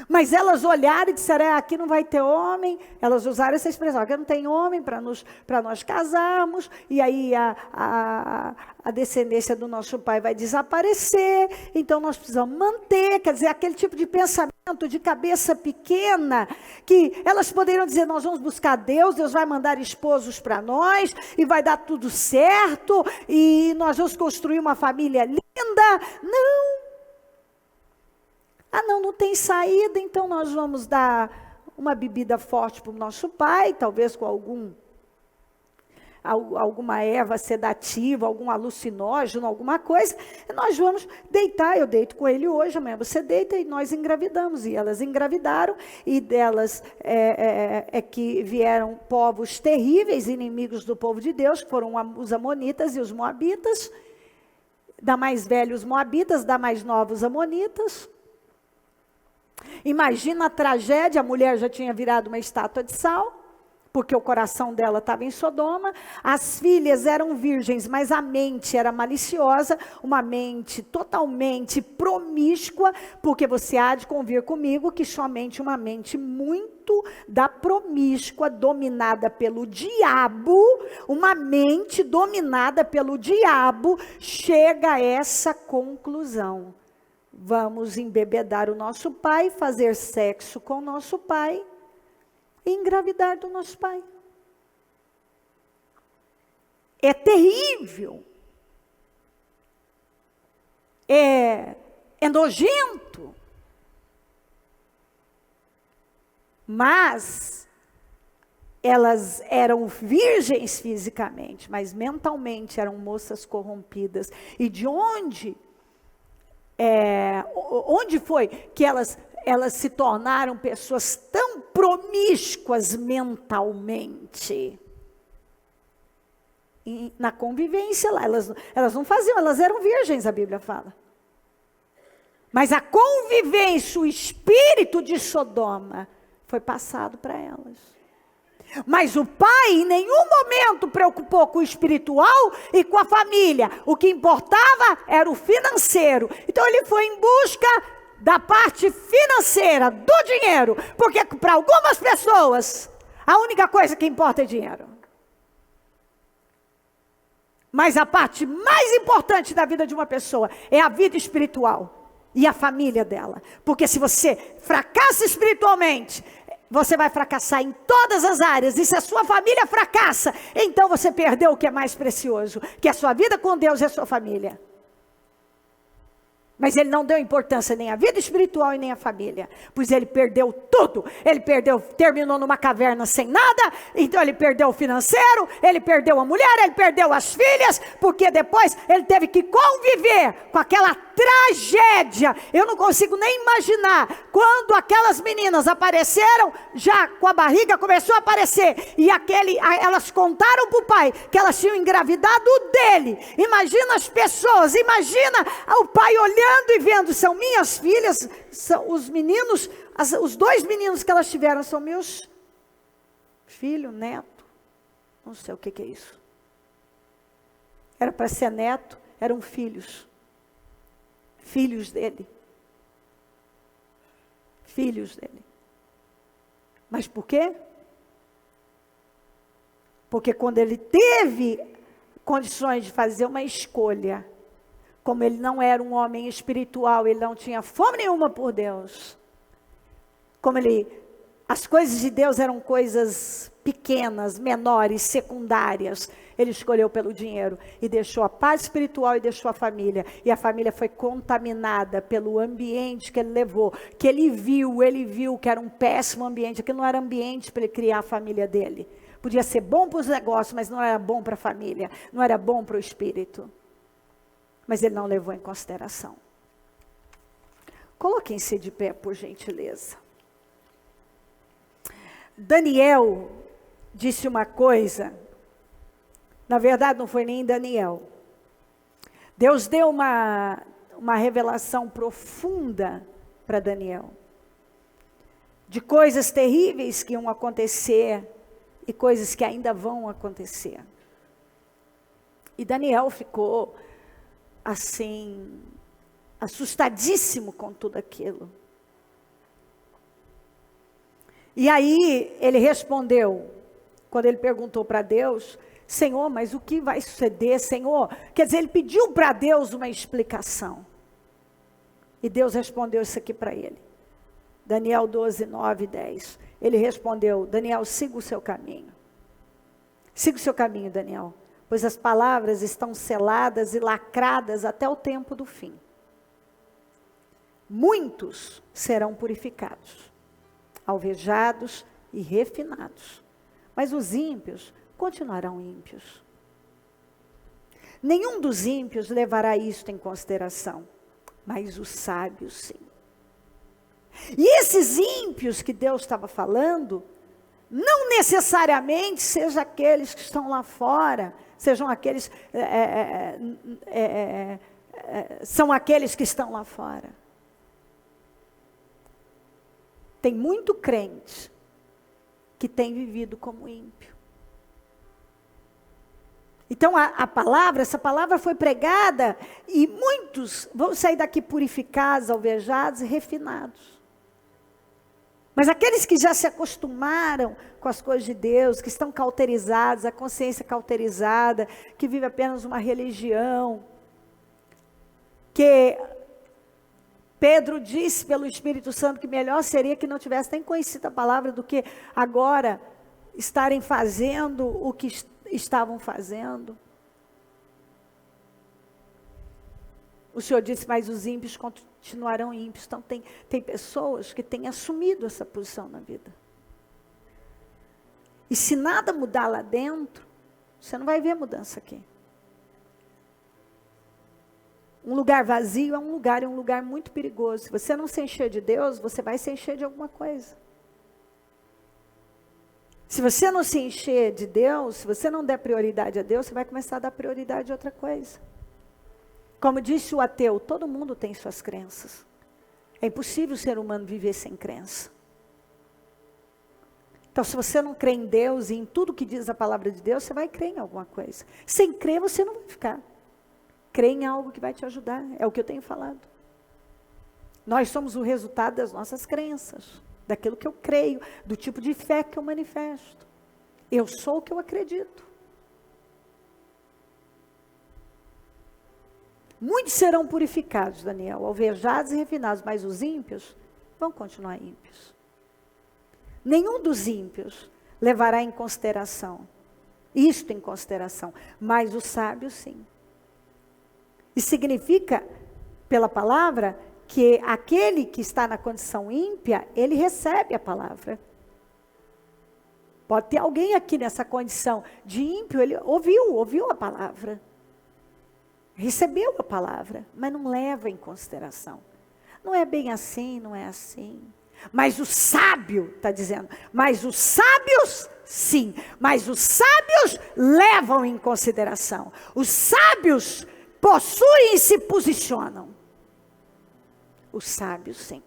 Mas elas olharam e disseram, aqui não vai ter homem. Elas usaram essa expressão, aqui não tem homem para nós casarmos. E aí a descendência do nosso pai vai desaparecer. Então nós precisamos manter, quer dizer, aquele tipo de pensamento de cabeça pequena, que elas poderiam dizer, nós vamos buscar Deus, Deus vai mandar esposos para nós, e vai dar tudo certo, e nós vamos construir uma família linda. Não. Não tem saída, então nós vamos dar uma bebida forte para o nosso pai, talvez com alguma erva sedativa, algum alucinógeno, alguma coisa, e nós vamos deitar, eu deito com ele hoje, amanhã você deita, e nós engravidamos, e elas engravidaram, e delas que vieram povos terríveis, inimigos do povo de Deus, que foram os amonitas e os moabitas, da mais velha os moabitas, da mais nova os amonitas. Imagina a tragédia, a mulher já tinha virado uma estátua de sal, porque o coração dela estava em Sodoma, as filhas eram virgens, mas a mente era maliciosa, uma mente totalmente promíscua, porque você há de convir comigo que somente uma mente muito da promíscua, dominada pelo diabo, uma mente dominada pelo diabo, chega a essa conclusão. Vamos embebedar o nosso pai, fazer sexo com o nosso pai e engravidar do nosso pai. É terrível. É nojento. Mas elas eram virgens fisicamente, mas mentalmente eram moças corrompidas. E de onde foi que elas se tornaram pessoas tão promíscuas mentalmente? Na convivência lá, elas não faziam, elas eram virgens, a Bíblia fala. Mas a convivência, o espírito de Sodoma foi passado para elas. Mas o pai em nenhum momento preocupou com o espiritual e com a família. O que importava era o financeiro. Então ele foi em busca da parte financeira, do dinheiro. Porque para algumas pessoas, a única coisa que importa é dinheiro. Mas a parte mais importante da vida de uma pessoa é a vida espiritual. e a família dela. Porque se você fracassa espiritualmente, você vai fracassar em todas as áreas. E se a sua família fracassa, então você perdeu o que é mais precioso, que é a sua vida com Deus e a sua família. Mas ele não deu importância nem à vida espiritual e nem à família. Pois ele perdeu tudo. Ele terminou numa caverna sem nada. Então ele perdeu o financeiro, ele perdeu a mulher, ele perdeu as filhas. Porque depois ele teve que conviver com aquela tragédia. Eu não consigo nem imaginar. Quando aquelas meninas apareceram, já com a barriga começou a aparecer. E elas contaram para o pai que elas tinham engravidado dele. Imagina as pessoas, imagina o pai olhando e vendo, são minhas filhas, são os meninos, os 2 meninos que elas tiveram são meus filho, neto, não sei o que é isso. Era para ser neto, eram filhos dele. Filhos dele. Mas por quê? Porque quando ele teve condições de fazer uma escolha, como ele não era um homem espiritual, ele não tinha fome nenhuma por Deus. As coisas de Deus eram coisas pequenas, menores, secundárias. Ele escolheu pelo dinheiro e deixou a paz espiritual e deixou a família. E a família foi contaminada pelo ambiente que ele levou, que ele viu que era um péssimo ambiente. Aquilo não era ambiente para ele criar a família dele. Podia ser bom para os negócios, mas não era bom para a família, não era bom para o espírito. Mas ele não levou em consideração. Coloquem-se de pé, por gentileza. Daniel disse uma coisa, na verdade não foi nem Daniel. Deus deu uma revelação profunda para Daniel. De coisas terríveis que iam acontecer e coisas que ainda vão acontecer. E Daniel ficou assim, assustadíssimo com tudo aquilo. E aí ele respondeu, quando ele perguntou para Deus, Senhor, mas o que vai suceder, Senhor? Quer dizer, ele pediu para Deus uma explicação. E Deus respondeu isso aqui para ele. Daniel 12, 9 e 10. Ele respondeu, Daniel, siga o seu caminho. Siga o seu caminho, Daniel. Pois as palavras estão seladas e lacradas até o tempo do fim. Muitos serão purificados, alvejados e refinados, mas os ímpios continuarão ímpios. Nenhum dos ímpios levará isto em consideração, mas os sábios sim. E esses ímpios que Deus estava falando, não necessariamente sejam aqueles que estão lá fora, sejam aqueles, são aqueles que estão lá fora. Tem muito crente que tem vivido como ímpio. Então essa palavra foi pregada e muitos vão sair daqui purificados, alvejados e refinados. Mas aqueles que já se acostumaram com as coisas de Deus, que estão cauterizados, a consciência cauterizada, que vive apenas uma religião, que Pedro disse pelo Espírito Santo que melhor seria que não tivesse nem conhecido a palavra do que agora estarem fazendo o que estavam fazendo. O Senhor disse, mas os ímpios continuarão ímpios. Então tem pessoas que têm assumido essa posição na vida. E se nada mudar lá dentro, você não vai ver mudança aqui. Um lugar vazio é um lugar muito perigoso. Se você não se encher de Deus, você vai se encher de alguma coisa. Se você não se encher de Deus, se você não der prioridade a Deus, você vai começar a dar prioridade a outra coisa. Como disse o ateu, todo mundo tem suas crenças. É impossível o ser humano viver sem crença. Então, se você não crê em Deus e em tudo que diz a palavra de Deus, você vai crer em alguma coisa. Sem crer, você não vai ficar. Crê em algo que vai te ajudar. É o que eu tenho falado. Nós somos o resultado das nossas crenças. Daquilo que eu creio, do tipo de fé que eu manifesto. Eu sou o que eu acredito. Muitos serão purificados, Daniel, alvejados e refinados, mas os ímpios vão continuar ímpios. Nenhum dos ímpios levará em consideração, mas os sábios sim. E significa, pela palavra, que aquele que está na condição ímpia, ele recebe a palavra. Pode ter alguém aqui nessa condição de ímpio, ele ouviu a palavra. Recebeu a palavra, mas não leva em consideração. Não é bem assim, não é assim. Mas o sábio, está dizendo, mas os sábios, sim. Mas os sábios levam em consideração. Os sábios possuem e se posicionam. Os sábios, sim.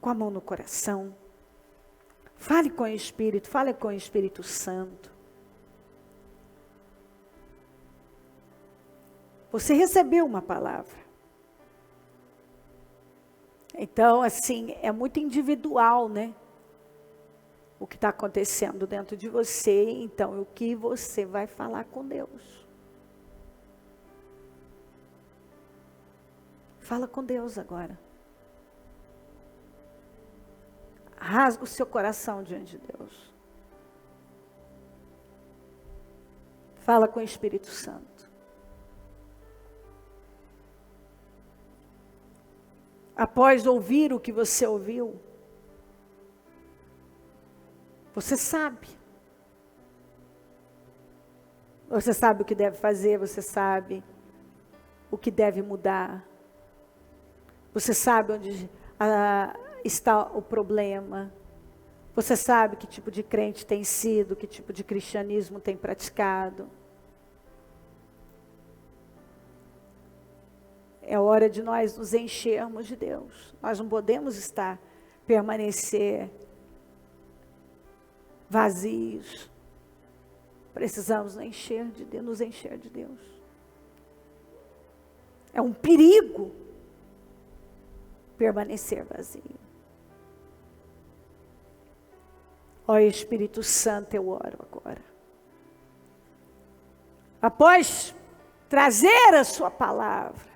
Com a mão no coração. Fale com o Espírito, fale com o Espírito Santo. Você recebeu uma palavra. Então, assim, é muito individual, né? O que está acontecendo dentro de você. Então, o que você vai falar com Deus? Fala com Deus agora. Rasga o seu coração diante de Deus. Fala com o Espírito Santo. Após ouvir o que você ouviu, você sabe. Você sabe o que deve fazer, você sabe o que deve mudar. Você sabe onde está o problema. Você sabe que tipo de crente tem sido, que tipo de cristianismo tem praticado. É hora de nós nos enchermos de Deus. Nós não podemos permanecer vazios. Precisamos nos encher de Deus. É um perigo permanecer vazio. Ó Espírito Santo, eu oro agora. Após trazer a sua palavra,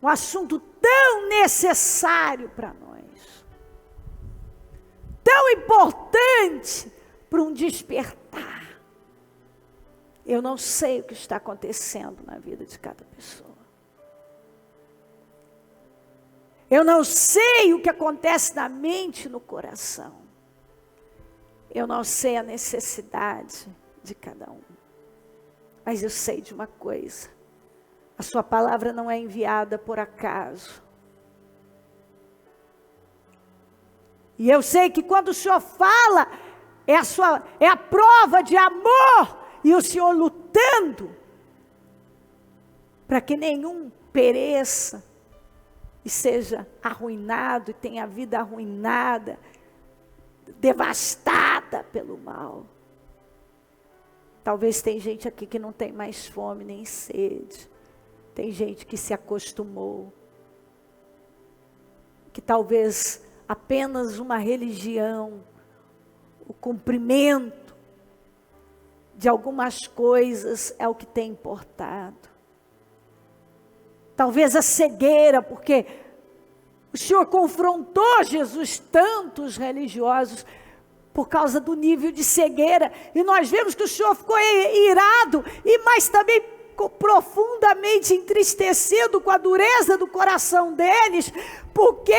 um assunto tão necessário para nós, tão importante para um despertar. Eu não sei o que está acontecendo na vida de cada pessoa. Eu não sei o que acontece na mente e no coração. Eu não sei a necessidade de cada um. Mas eu sei de uma coisa. A sua palavra não é enviada por acaso. E eu sei que quando o Senhor fala, é a prova de amor. E o Senhor lutando para que nenhum pereça e seja arruinado, e tenha a vida arruinada, devastada pelo mal. Talvez tem gente aqui que não tem mais fome nem sede. Tem gente que se acostumou, que talvez apenas uma religião, o cumprimento de algumas coisas é o que tem importado. Talvez a cegueira, porque o Senhor confrontou Jesus, tantos religiosos, por causa do nível de cegueira. E nós vemos que o Senhor ficou irado, mas também profundamente entristecido com a dureza do coração deles, porque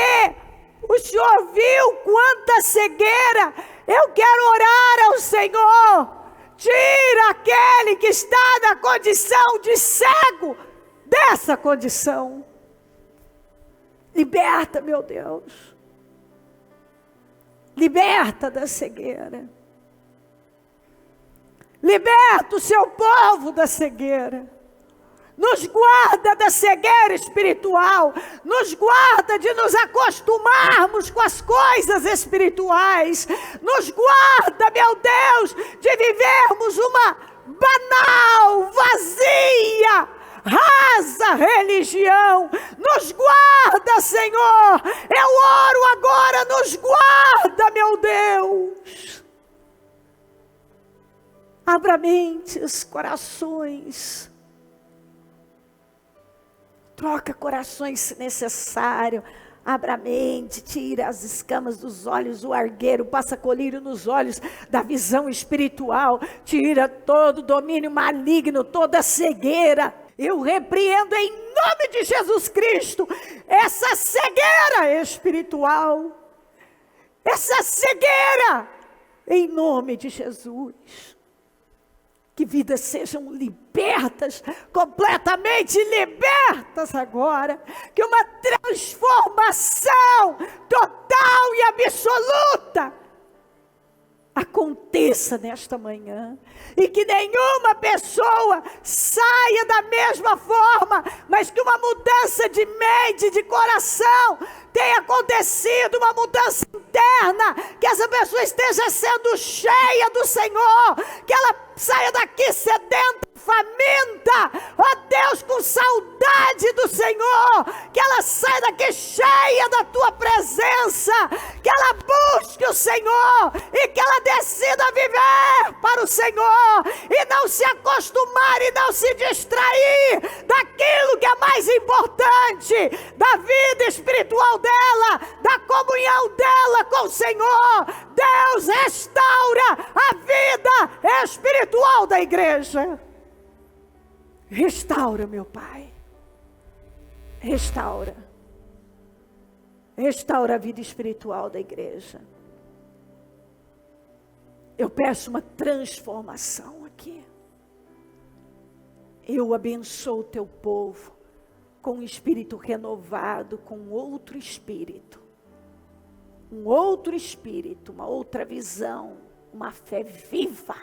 o Senhor viu quanta cegueira. Eu quero orar ao Senhor, tira aquele que está na condição de cego, dessa condição, liberta, meu Deus, liberta da cegueira. Liberta o seu povo da cegueira. Nos guarda da cegueira espiritual. Nos guarda de nos acostumarmos com as coisas espirituais. Nos guarda, meu Deus, de vivermos uma banal, vazia, rasa religião. Nos guarda, Senhor. Eu oro agora, nos guarda, meu Deus. Abra mentes, corações. Troca corações se necessário. Abra a mente, tira as escamas dos olhos, o argueiro, passa colírio nos olhos da visão espiritual. Tira todo domínio maligno, toda cegueira. Eu repreendo em nome de Jesus Cristo essa cegueira espiritual. Essa cegueira em nome de Jesus. Que vidas sejam libertas, completamente libertas agora. Que uma transformação total e absoluta aconteça nesta manhã. E que nenhuma pessoa saia da mesma forma, mas que uma mudança de mente, de coração tenha acontecido, uma mudança interna, que essa pessoa esteja sendo cheia do Senhor, que ela saia daqui sedenta, faminta, ó Deus, com saudade do Senhor, que ela saia daqui cheia da tua presença, que ela busque o Senhor e que ela decida viver para o Senhor e não se acostumar e não se distrair daquilo que é mais importante, da vida espiritual dela, da comunhão dela com o Senhor. Deus, restaura a vida espiritual da igreja. Restaura, meu Pai. Restaura. Restaura a vida espiritual da igreja. Eu peço uma transformação aqui. Eu abençoo o teu povo com um espírito renovado, com outro espírito. Um outro espírito, uma outra visão, uma fé viva.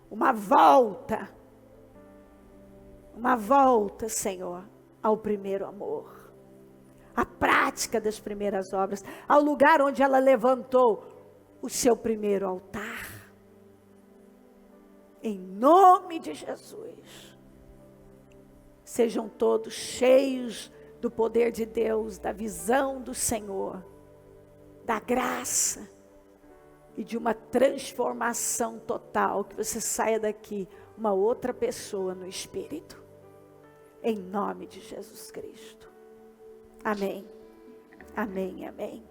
Uma volta, Senhor, ao primeiro amor. A prática das primeiras obras, ao lugar onde ela levantou o seu primeiro altar. Em nome de Jesus. Sejam todos cheios do poder de Deus, da visão do Senhor, da graça e de uma transformação total, que você saia daqui uma outra pessoa no Espírito, em nome de Jesus Cristo. Amém, amém, amém.